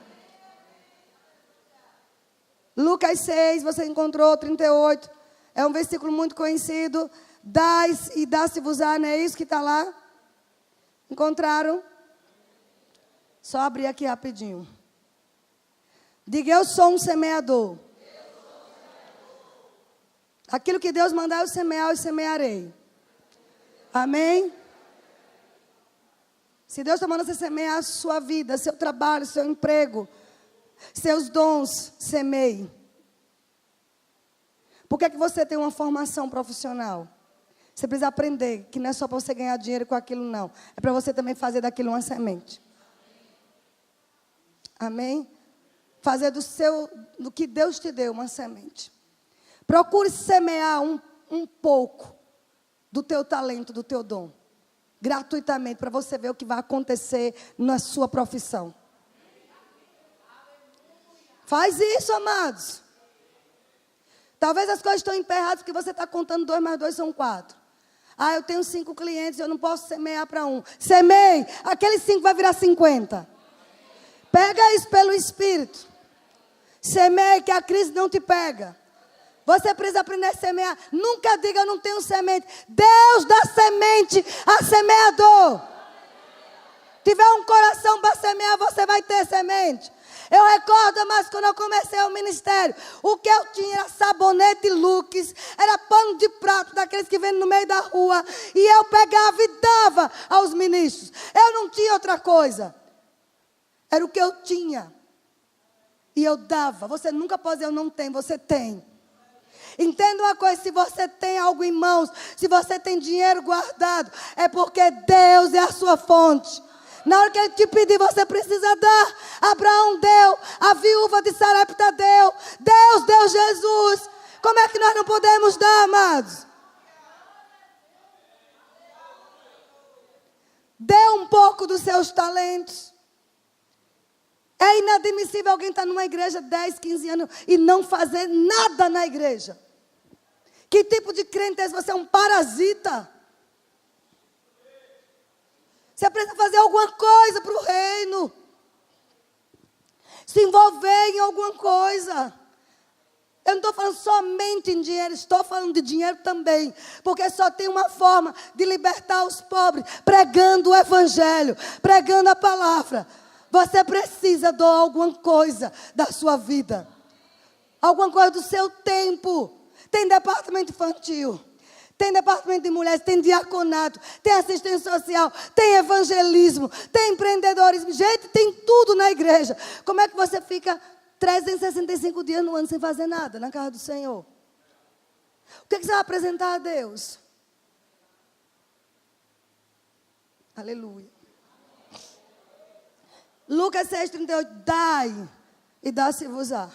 Lucas 6, você encontrou 38. É um versículo muito conhecido. Dás e dá-se-vos-á, não é isso que está lá? Encontraram? Só abrir aqui rapidinho. Diga, eu sou um semeador. Aquilo que Deus mandar eu semear, eu semearei. Amém? Se Deus está mandando você semear a sua vida, seu trabalho, seu emprego, seus dons, semeie. Por que você tem uma formação profissional? Você precisa aprender que não é só para você ganhar dinheiro com aquilo, não. É para você também fazer daquilo uma semente. Amém? Fazer do que Deus te deu uma semente. Procure semear um pouco do teu talento, do teu dom. Gratuitamente, para você ver o que vai acontecer na sua profissão. Faz isso, amados. Talvez as coisas estão emperradas porque você está contando 2 mais 2 são 4. Ah, eu tenho 5 clientes, eu não posso semear para um. Semeie, aqueles 5 vai virar 50. Pega isso pelo Espírito. Semeie que a crise não te pega. Você precisa aprender a semear. Nunca diga eu não tenho semente. Deus dá semente a semeador. Tiver um coração para semear, você vai ter semente. Eu recordo, mas quando eu comecei o ministério, o que eu tinha era sabonete Lux, era pano de prato daqueles que vendem no meio da rua, e eu pegava e dava aos ministros. Eu não tinha outra coisa. Era o que eu tinha. E eu dava. Você nunca pode dizer eu não tenho, você tem. Entenda uma coisa, se você tem algo em mãos, se você tem dinheiro guardado, é porque Deus é a sua fonte. Na hora que Ele te pedir, você precisa dar. Abraão deu, a viúva de Sarepta deu, Deus deu Jesus. Como é que nós não podemos dar, amados? Dê um pouco dos seus talentos. É inadmissível alguém estar numa igreja 10, 15 anos e não fazer nada na igreja. Que tipo de crente é esse? Você é um parasita. Você precisa fazer alguma coisa para o reino. Se envolver em alguma coisa. Eu não estou falando somente em dinheiro, estou falando de dinheiro também. Porque só tem uma forma de libertar os pobres, pregando o evangelho, pregando a palavra. Você precisa doar alguma coisa da sua vida. Alguma coisa do seu tempo. Tem departamento infantil. Tem departamento de mulheres, tem diaconato, tem assistência social, tem evangelismo, tem empreendedorismo. Gente, tem tudo na igreja. Como é que você fica 365 dias no ano sem fazer nada na casa do Senhor? O que você vai apresentar a Deus? Aleluia. Lucas 6,38. Dai e dá-se-vos-á.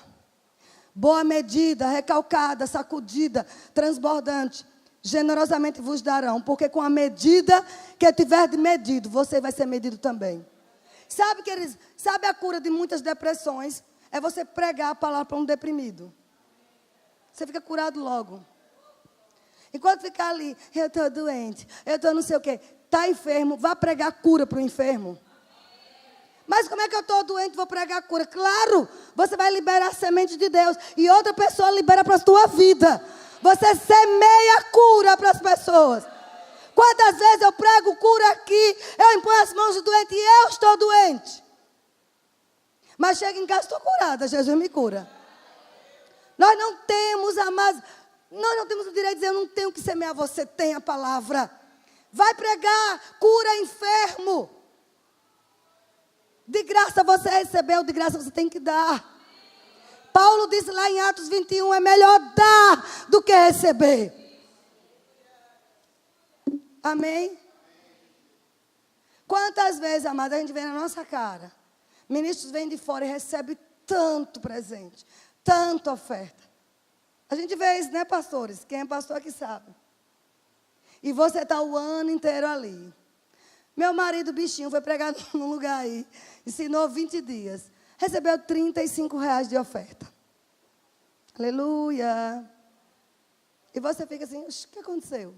Boa medida, recalcada, sacudida, transbordante. Generosamente vos darão, porque com a medida que tiver de medido, você vai ser medido também. Sabe, queridos, sabe a cura de muitas depressões? É você pregar a palavra para um deprimido. Você fica curado logo. Enquanto ficar ali, eu estou doente, eu estou não sei o quê, está enfermo, vá pregar cura para o enfermo. Mas como é que eu estou doente, vou pregar cura? Claro, você vai liberar a semente de Deus e outra pessoa libera para a sua vida. Você semeia cura para as pessoas. Quantas vezes eu prego cura aqui, eu imponho as mãos do doente e eu estou doente. Mas chego em casa e estou curada, Jesus me cura. Nós não temos, amados, nós não temos o direito de dizer, eu não tenho que semear, você tem a palavra. Vai pregar, cura enfermo. De graça você recebeu, de graça você tem que dar. Paulo disse lá em Atos 21, é melhor dar do que receber. Amém? Quantas vezes, amada, a gente vê na nossa cara. Ministros vêm de fora e recebem tanto presente, tanta oferta. A gente vê isso, né, pastores? Quem é pastor aqui sabe. E você está o ano inteiro ali. Meu marido, bichinho, foi pregar num lugar aí. Ensinou 20 dias. Recebeu R$35 de oferta. Aleluia. E você fica assim, o que aconteceu?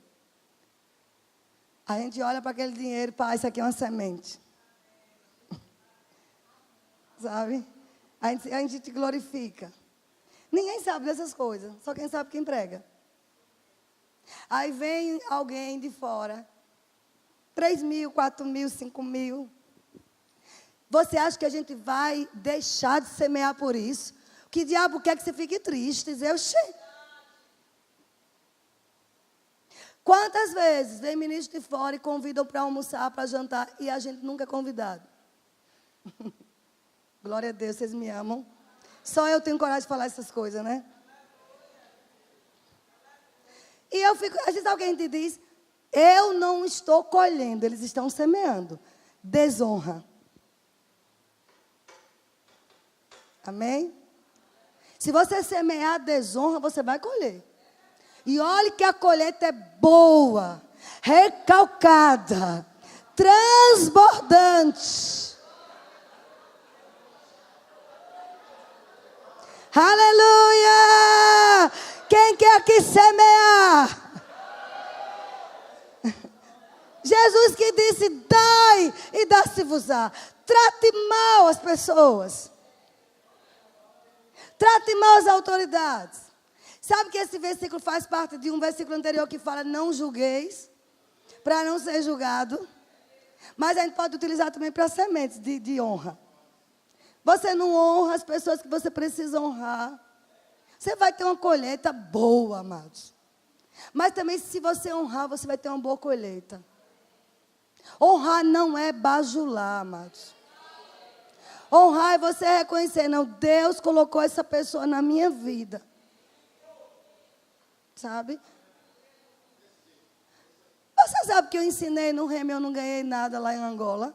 A gente olha para aquele dinheiro, pá, isso aqui é uma semente. Sabe? A gente te glorifica. Ninguém sabe dessas coisas, só quem sabe quem prega. Aí vem alguém de fora, 3 mil, 4 mil, 5 mil. Você acha que a gente vai deixar de semear por isso? Que diabo quer que você fique triste? Dizer, quantas vezes vem ministro de fora e convidam para almoçar, para jantar, e a gente nunca é convidado? Glória a Deus, vocês me amam. Só eu tenho coragem de falar essas coisas, né? E eu fico, às vezes alguém te diz, eu não estou colhendo, eles estão semeando. Desonra. Amém? Se você semear desonra, você vai colher. E olhe que a colheita é boa, recalcada, transbordante. Aleluia! Quem quer aqui semear? Jesus que disse, dai e dá-se-vos-á. Trate mal as pessoas. Trate mal as autoridades. Sabe que esse versículo faz parte de um versículo anterior que fala, não julgueis, para não ser julgado. Mas a gente pode utilizar também para sementes de honra. Você não honra as pessoas que você precisa honrar. Você vai ter uma colheita boa, amados. Mas também se você honrar, você vai ter uma boa colheita. Honrar não é bajular, amados. Honrar é você reconhecer, não, Deus colocou essa pessoa na minha vida. Sabe? Você sabe que eu ensinei no Remo, eu não ganhei nada lá em Angola?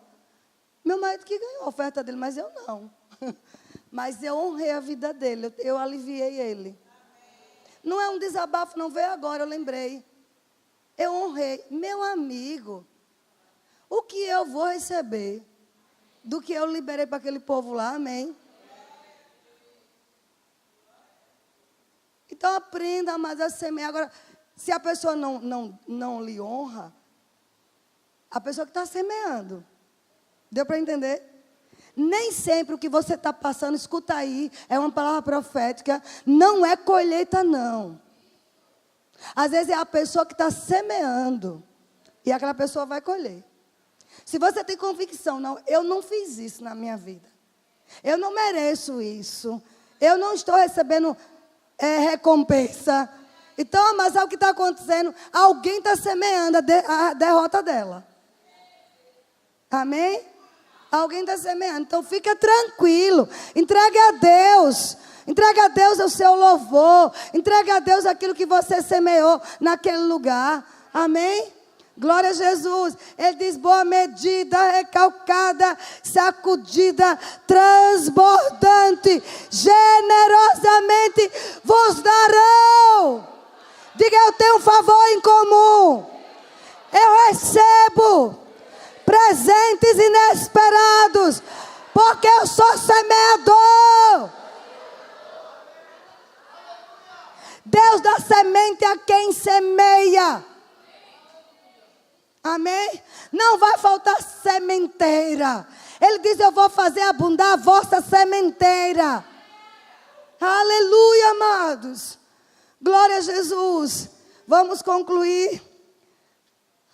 Meu marido que ganhou a oferta dele, mas eu não. Mas eu honrei a vida dele, eu aliviei ele. Não é um desabafo, não veio agora, eu lembrei. Eu honrei. Meu amigo, o que eu vou receber do que eu liberei para aquele povo lá, amém? Então aprenda, amados, a semear. Agora, se a pessoa não lhe honra, a pessoa que está semeando. Deu para entender? Nem sempre o que você está passando, escuta aí, é uma palavra profética, não é colheita não. Às vezes é a pessoa que está semeando, e aquela pessoa vai colher. Se você tem convicção, não, eu não fiz isso na minha vida. Eu não mereço isso. Eu não estou recebendo recompensa. Então, mas sabe o que está acontecendo? Alguém está semeando a derrota dela. Amém? Alguém está semeando. Então, fica tranquilo. Entregue a Deus. Entregue a Deus o seu louvor. Entregue a Deus aquilo que você semeou naquele lugar. Amém? Glória a Jesus. Ele diz, boa medida, recalcada, sacudida, transbordante, generosamente vos darão. Diga, eu tenho um favor em comum. Eu recebo presentes inesperados, porque eu sou semeador. Deus dá semente a quem semeia. Amém? Não vai faltar sementeira. Ele diz, eu vou fazer abundar a vossa sementeira. Aleluia, amados. Glória a Jesus. Vamos concluir.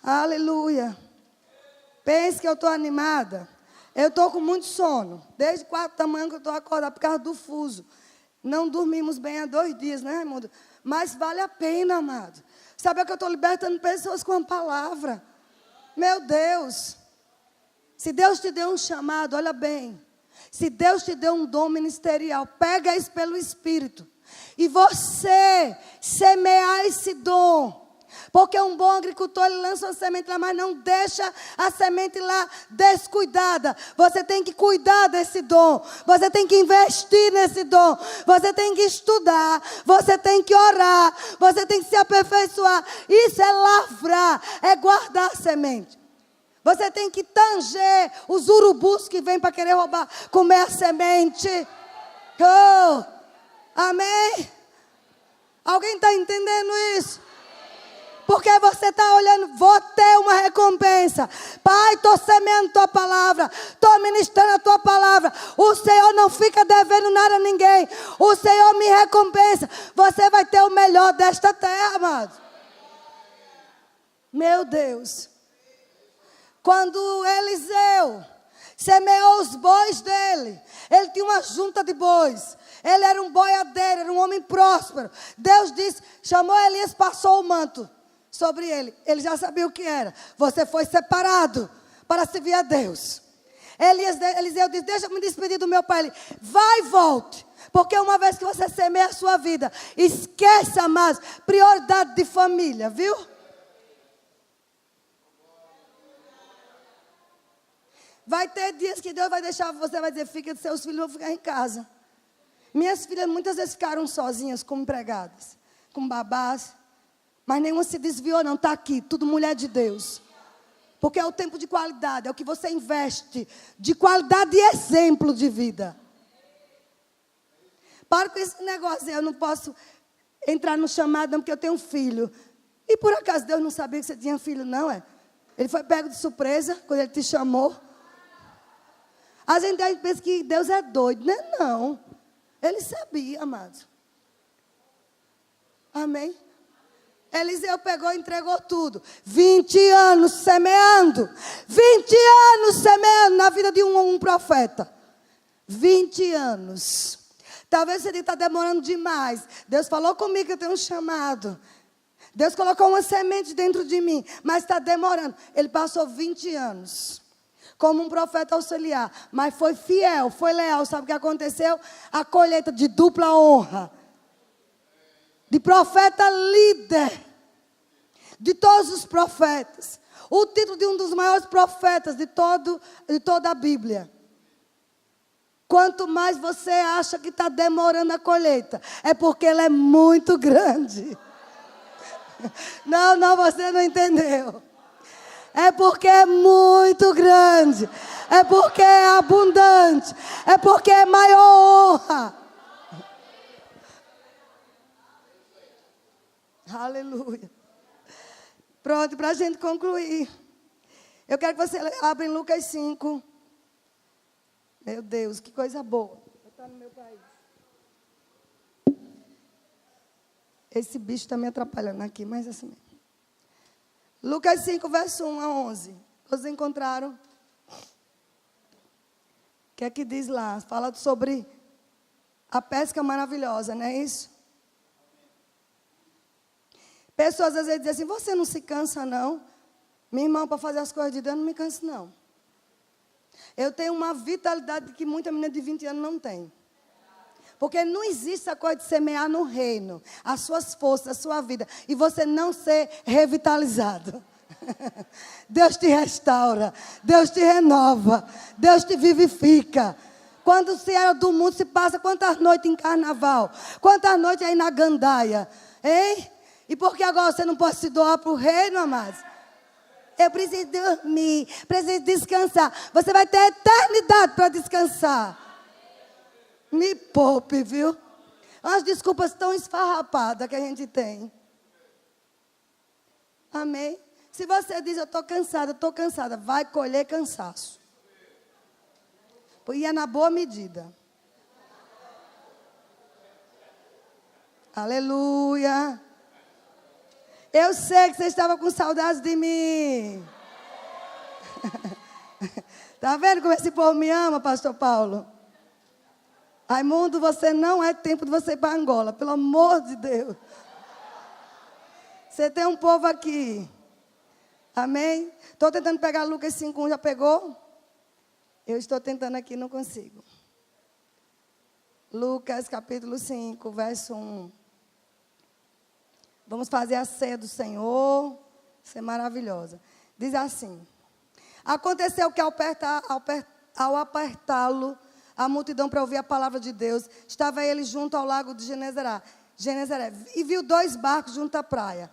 Aleluia. Pense que eu estou animada. Eu estou com muito sono. Desde 4 da manhã que eu estou acordada por causa do fuso. Não dormimos bem há 2 dias, né, Raimundo? Mas vale a pena, amado. Sabe que eu estou libertando pessoas com a palavra. Meu Deus. Se Deus te deu um chamado, olha bem. Se Deus te deu um dom ministerial, pega isso pelo Espírito. E você semear esse dom. Porque um bom agricultor, ele lança uma semente lá, mas não deixa a semente lá descuidada. Você tem que cuidar desse dom. Você tem que investir nesse dom. Você tem que estudar. Você tem que orar. Você tem que se aperfeiçoar. Isso é lavrar, é guardar a semente. Você tem que tanger os urubus que vêm para querer roubar, comer a semente. Oh, amém? Alguém está entendendo isso? Porque você está olhando, vou ter uma recompensa. Pai, estou semeando tua palavra. Estou ministrando a tua palavra. O Senhor não fica devendo nada a ninguém. O Senhor me recompensa. Você vai ter o melhor desta terra, amado. Meu Deus. Quando Eliseu semeou os bois dele, ele tinha uma junta de bois. Ele era um boiadeiro, era um homem próspero. Deus disse, chamou Elias, passou o manto sobre ele. Ele já sabia o que era. Você foi separado para servir a Deus. Eliseu disse, deixa eu me despedir do meu pai. Ele, vai e volte. Porque uma vez que você semeia a sua vida, esqueça mais prioridade de família, viu? Vai ter dias que Deus vai deixar, você vai dizer, fica de seus filhos, vão ficar em casa. Minhas filhas muitas vezes ficaram sozinhas como empregadas, com babás. Mas nenhuma se desviou não, está aqui, tudo mulher de Deus. Porque é o tempo de qualidade, é o que você investe de qualidade e exemplo de vida. Para com esse negócio, eu não posso entrar no chamado não, porque eu tenho um filho. E por acaso Deus não sabia que você tinha filho, não é? Ele foi pego de surpresa quando ele te chamou. A gente pensa que Deus é doido, né? Não. Ele sabia, amados. Amém? Eliseu pegou e entregou tudo. 20 anos semeando. 20 anos semeando na vida de um profeta. 20 anos. Talvez você está demorando demais. Deus falou comigo que eu tenho um chamado. Deus colocou uma semente dentro de mim, mas está demorando. Ele passou 20 anos como um profeta auxiliar, mas foi fiel, foi leal. Sabe o que aconteceu? A colheita de dupla honra. De profeta líder. De todos os profetas. O título de um dos maiores profetas de toda a Bíblia. Quanto mais você acha que está demorando a colheita, é porque ela é muito grande. Não, você não entendeu. É porque é muito grande. É porque é abundante. É porque é maior honra. Aleluia. Pronto, para a gente concluir. Eu quero que você abra em Lucas 5. Meu Deus, que coisa boa. Eu estou no meu país. Esse bicho está me atrapalhando aqui, mas assim mesmo. Lucas 5, verso 1 a 11. Vocês encontraram? O que é que diz lá? Fala sobre a pesca maravilhosa, não é isso? Pessoas às vezes dizem assim, você não se cansa não? Minha irmã, para fazer as coisas de Deus, eu não me canso não. Eu tenho uma vitalidade que muita menina de 20 anos não tem. Porque não existe a coisa de semear no reino, as suas forças, a sua vida, e você não ser revitalizado. Deus te restaura, Deus te renova, Deus te vivifica. Quando se era do mundo, se passa quantas noites em carnaval, quantas noites aí na gandaia, hein? E por que agora você não pode se doar para o reino, amados? Eu preciso dormir, preciso descansar. Você vai ter eternidade para descansar. Me poupe, viu? As desculpas tão esfarrapadas que a gente tem. Amém? Se você diz, eu estou cansada, vai colher cansaço. E é na boa medida. Aleluia. Eu sei que você estava com saudades de mim. Está vendo como esse povo me ama, pastor Paulo? Raimundo, você não é tempo de você ir para Angola, pelo amor de Deus. Você tem um povo aqui. Amém? Estou tentando pegar Lucas 5:1, já pegou? Eu estou tentando aqui, não consigo. Lucas capítulo 5, verso 1. Vamos fazer a ceia do Senhor. Isso é maravilhosa. Diz assim. Aconteceu que ao apertá-lo, a multidão para ouvir a palavra de Deus, estava ele junto ao lago de Genezaré, e viu 2 barcos junto à praia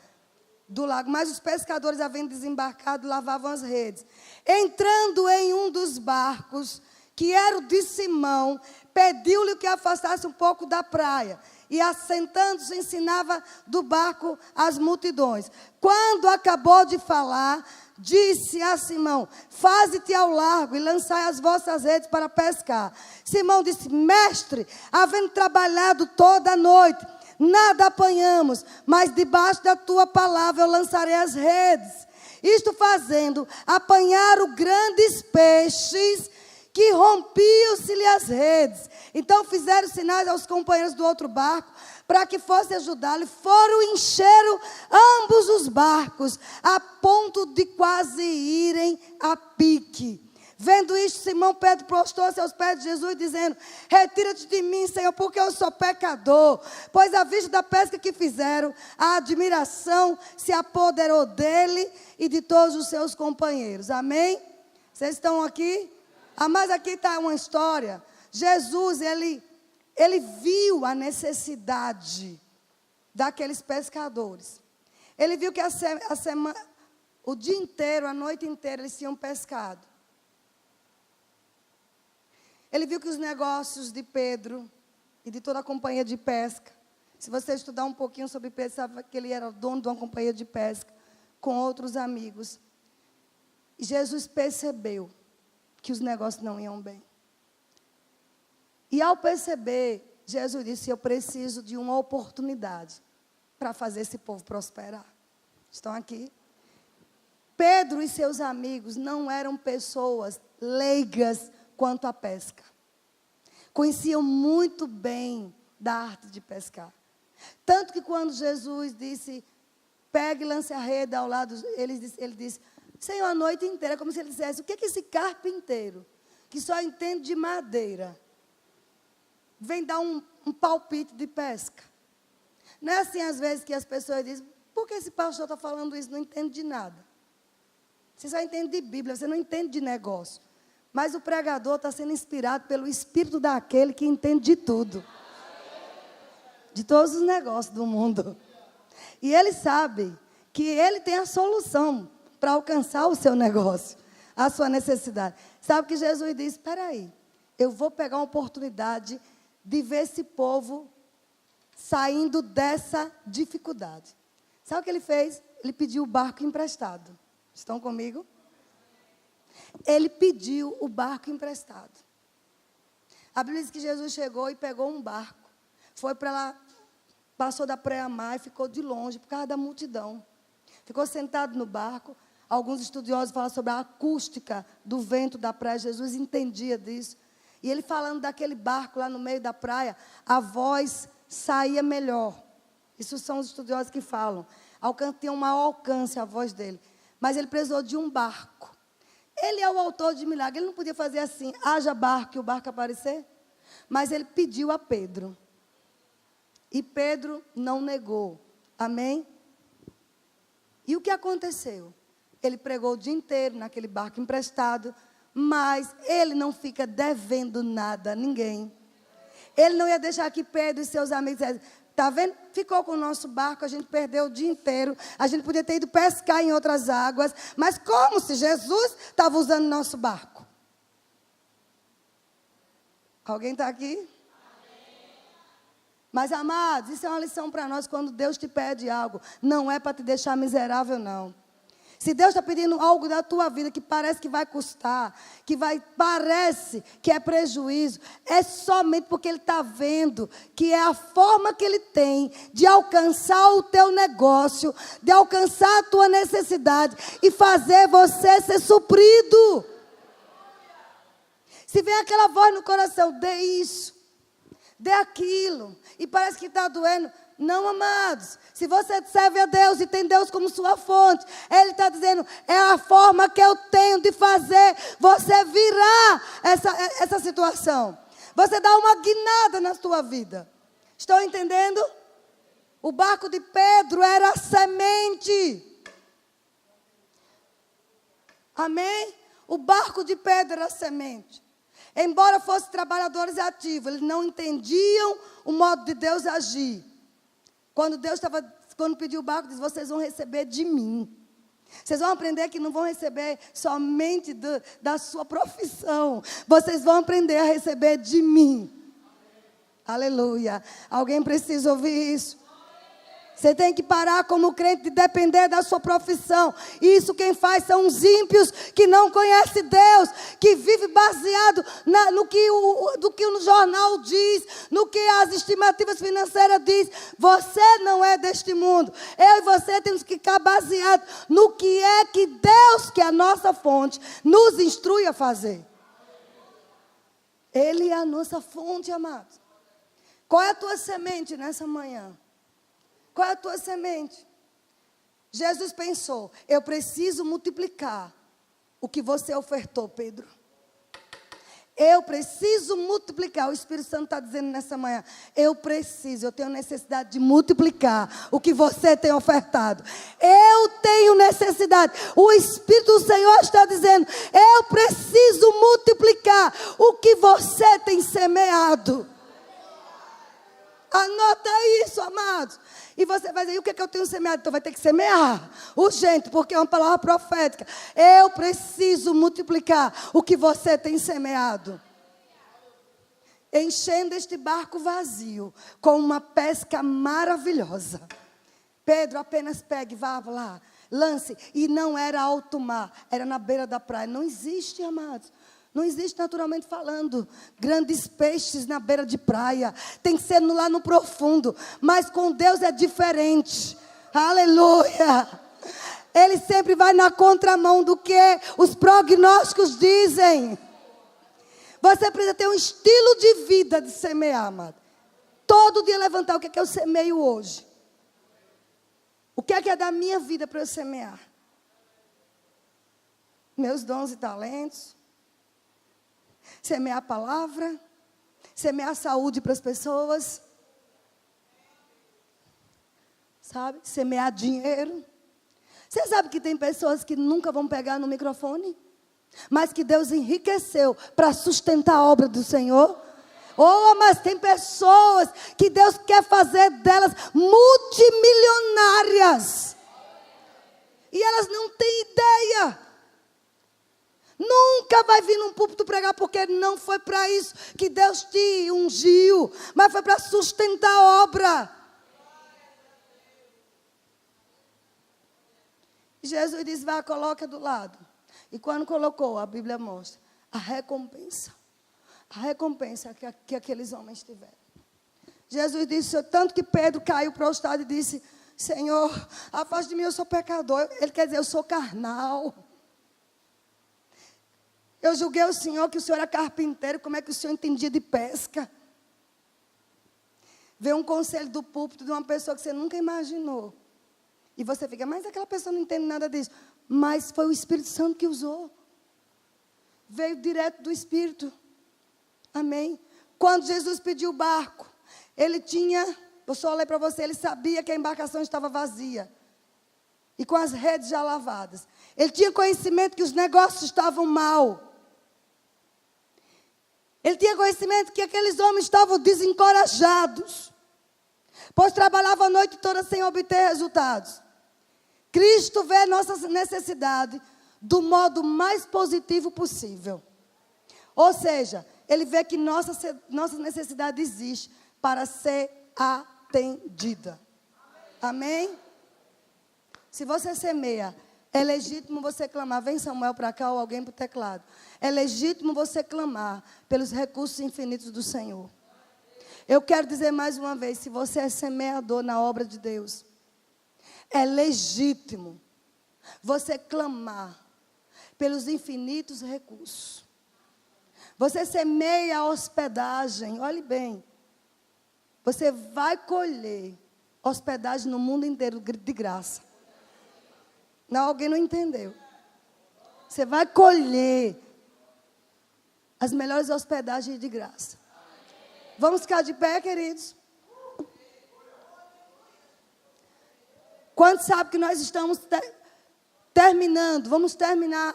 do lago, mas os pescadores, havendo desembarcado, lavavam as redes. Entrando em um dos barcos, que era o de Simão, pediu-lhe que afastasse um pouco da praia, e assentando-se ensinava do barco as multidões. Quando acabou de falar, disse a Simão, faze-te ao largo e lançai as vossas redes para pescar. Simão disse, mestre, havendo trabalhado toda a noite, nada apanhamos, mas debaixo da tua palavra eu lançarei as redes. Isto fazendo, apanharam grandes peixes, que rompiam-se-lhe as redes. Então fizeram sinais aos companheiros do outro barco, para que fosse ajudá-lo. Foram encheram ambos os barcos, a ponto de quase irem a pique. Vendo isto, Simão Pedro prostrou-se aos pés de Jesus, dizendo, retira-te de mim, Senhor, porque eu sou pecador. Pois à vista da pesca que fizeram, a admiração se apoderou dele e de todos os seus companheiros. Amém? Vocês estão aqui? Ah, mas aqui está uma história. Jesus, ele ele viu a necessidade daqueles pescadores. Ele viu que o dia inteiro, a noite inteira, eles tinham pescado. Ele viu que os negócios de Pedro e de toda a companhia de pesca, se você estudar um pouquinho sobre Pedro, sabe que ele era o dono de uma companhia de pesca, com outros amigos. E Jesus percebeu que os negócios não iam bem. E ao perceber, Jesus disse: eu preciso de uma oportunidade para fazer esse povo prosperar. Estão aqui? Pedro e seus amigos não eram pessoas leigas quanto à pesca. Conheciam muito bem da arte de pescar. Tanto que quando Jesus disse: pegue e lance a rede ao lado, ele disse: Senhor, a noite inteira, como se ele dissesse: o que é que esse carpinteiro, que só entende de madeira, vem dar um palpite de pesca? Não é assim às vezes que as pessoas dizem: por que esse pastor está falando isso? Não entende de nada. Você só entende de Bíblia, você não entende de negócio. Mas o pregador está sendo inspirado pelo Espírito daquele que entende de tudo. De todos os negócios do mundo. E ele sabe que ele tem a solução para alcançar o seu negócio, a sua necessidade. Sabe que Jesus disse: espera aí, eu vou pegar uma oportunidade de ver esse povo saindo dessa dificuldade. Sabe o que ele fez? Ele pediu o barco emprestado. Estão comigo? Ele pediu o barco emprestado. A Bíblia diz que Jesus chegou e pegou um barco. Foi para lá, passou da praia-mar e ficou de longe por causa da multidão. Ficou sentado no barco. Alguns estudiosos falam sobre a acústica do vento da praia. Jesus entendia disso. E ele falando daquele barco lá no meio da praia, a voz saía melhor. Isso são os estudiosos que falam. Tinha um maior alcance a voz dele. Mas ele precisou de um barco. Ele é o autor de milagre. Ele não podia fazer assim: haja barco e o barco aparecer. Mas ele pediu a Pedro. E Pedro não negou. Amém? E o que aconteceu? Ele pregou o dia inteiro naquele barco emprestado. Mas ele não fica devendo nada a ninguém. Ele não ia deixar que Pedro e seus amigos dissessem: está vendo? Ficou com o nosso barco, a gente perdeu o dia inteiro. A gente podia ter ido pescar em outras águas. Mas como se Jesus estava usando nosso barco? Alguém está aqui? Mas, amados, isso é uma lição para nós. Quando Deus te pede algo, não é para te deixar miserável, não. Se Deus está pedindo algo da tua vida que parece que vai custar, parece que é prejuízo, é somente porque Ele está vendo que é a forma que Ele tem de alcançar o teu negócio, de alcançar a tua necessidade e fazer você ser suprido. Se vem aquela voz no coração: dê isso, dê aquilo, e parece que está doendo. Não, amados, se você serve a Deus e tem Deus como sua fonte, Ele está dizendo: é a forma que eu tenho de fazer você virar essa situação. Você dá uma guinada na sua vida. Estão entendendo? O barco de Pedro era a semente. Amém? O barco de Pedro era a semente. Embora fossem trabalhadores ativos, eles não entendiam o modo de Deus agir. Quando pediu o barco, disse: vocês vão receber de mim. Vocês vão aprender que não vão receber somente da sua profissão. Vocês vão aprender a receber de mim. Aleluia. Alguém precisa ouvir isso? Você tem que parar como crente de depender da sua profissão. Isso quem faz são os ímpios que não conhecem Deus, que vive baseado no que o jornal diz, no que as estimativas financeiras diz. Você não é deste mundo. Eu e você temos que ficar baseado no que é que Deus, que é a nossa fonte, nos instrui a fazer. Ele é a nossa fonte, amados. Qual é a tua semente nessa manhã? Qual é a tua semente? Jesus pensou: eu preciso multiplicar o que você ofertou, Pedro. Eu preciso multiplicar. O Espírito Santo está dizendo nessa manhã: eu tenho necessidade de multiplicar o que você tem ofertado. Eu tenho necessidade. O Espírito do Senhor está dizendo: eu preciso multiplicar o que você tem semeado. Anota isso, amados. E você vai dizer, e o que é que eu tenho semeado? Então vai ter que semear. Urgente, porque é uma palavra profética. Eu preciso multiplicar o que você tem semeado. Enchendo este barco vazio com uma pesca maravilhosa. Pedro apenas pegue, vá lá, lance. E não era alto mar, era na beira da praia. Não existe, amados. Não existe, naturalmente falando, grandes peixes na beira de praia. Tem que ser lá no profundo. Mas com Deus é diferente. Aleluia. Ele sempre vai na contramão do que os prognósticos dizem. Você precisa ter um estilo de vida de semear, amado. Todo dia levantar, o que é que eu semeio hoje? O que é da minha vida para eu semear? Meus dons e talentos. Semear a palavra. Semear saúde para as pessoas. Sabe? Semear dinheiro. Você sabe que tem pessoas que nunca vão pegar no microfone? Mas que Deus enriqueceu para sustentar a obra do Senhor. Oh, mas tem pessoas que Deus quer fazer delas multimilionárias. E elas não têm ideia. Nunca vai vir num púlpito pregar, porque não foi para isso que Deus te ungiu. Mas foi para sustentar a obra. Jesus disse, vá, coloca do lado. E quando colocou, a Bíblia mostra a recompensa. A recompensa que aqueles homens tiveram. Jesus disse, tanto que Pedro caiu prostrado e disse, Senhor, afaste de mim, eu sou pecador. Ele quer dizer, eu sou carnal. Eu julguei o Senhor, que o Senhor era carpinteiro, como é que o Senhor entendia de pesca? Veio um conselho do púlpito de uma pessoa que você nunca imaginou. E você fica, mas aquela pessoa não entende nada disso. Mas foi o Espírito Santo que usou. Veio direto do Espírito. Amém? Quando Jesus pediu o barco, ele tinha, eu só olhei para você, ele sabia que a embarcação estava vazia. E com as redes já lavadas. Ele tinha conhecimento que os negócios estavam mal. Ele tinha conhecimento que aqueles homens estavam desencorajados. Pois trabalhavam a noite toda sem obter resultados. Cristo vê nossa necessidade do modo mais positivo possível. Ou seja, Ele vê que nossa necessidade existe para ser atendida. Amém? Se você semeia, é legítimo você clamar. Vem Samuel para cá ou alguém para o teclado. É legítimo você clamar pelos recursos infinitos do Senhor. Eu quero dizer mais uma vez, se você é semeador na obra de Deus, é legítimo você clamar pelos infinitos recursos. Você semeia a hospedagem, olhe bem. Você vai colher hospedagem no mundo inteiro de graça. Não, alguém não entendeu. Você vai colher as melhores hospedagens de graça. Vamos ficar de pé, queridos? Quantos sabem que nós estamos terminando? Vamos terminar,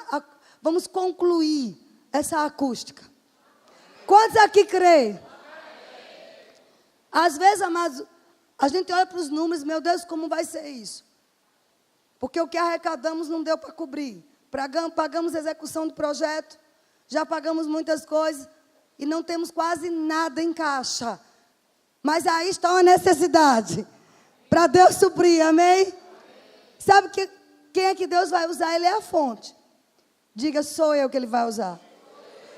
vamos concluir essa acústica. Quantos aqui creem? Às vezes, amados, a gente olha para os números, meu Deus, como vai ser isso? Porque o que arrecadamos não deu para cobrir. Pagamos execução do projeto, já pagamos muitas coisas e não temos quase nada em caixa. Mas aí está uma necessidade para Deus suprir, amém? Sabe quem é que Deus vai usar? Ele é a fonte. Diga, sou eu que Ele vai usar.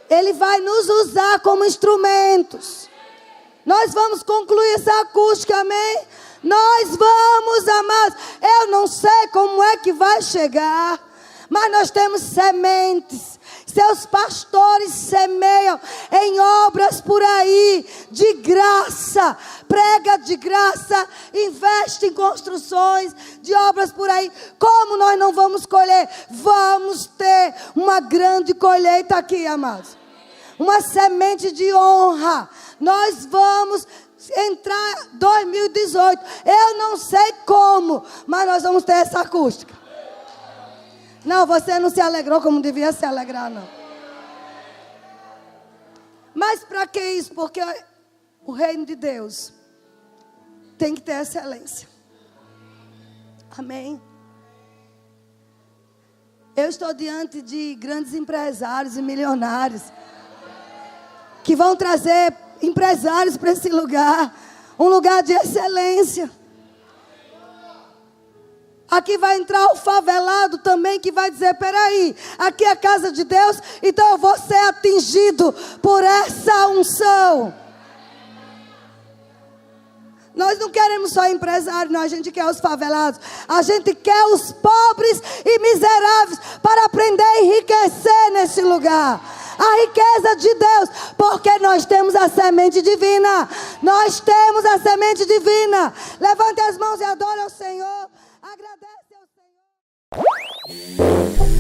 Ele vai nos usar como instrumentos. Nós vamos concluir essa acústica, amém? Nós vamos, amados. Eu não sei como é que vai chegar, mas nós temos sementes. Seus pastores semeiam em obras por aí, de graça. Prega de graça, investe em construções de obras por aí. Como nós não vamos colher? Vamos ter uma grande colheita aqui, amados. Uma semente de honra. Nós vamos entrar 2018. Eu não sei como, mas nós vamos ter essa acústica. Não, você não se alegrou como devia se alegrar, não. Mas para que isso? Porque o reino de Deus tem que ter excelência. Amém. Eu estou diante de grandes empresários e milionários que vão trazer empresários para esse lugar, um lugar de excelência. Aqui vai entrar o favelado também, que vai dizer: peraí, aqui é a casa de Deus, então eu vou ser atingido por essa unção. Nós não queremos só empresários, não, a gente quer os favelados. A gente quer os pobres e miseráveis para aprender a enriquecer nesse lugar. A riqueza de Deus, porque nós temos a semente divina. Nós temos a semente divina. Levante as mãos e adore ao Senhor. Agradece ao Senhor.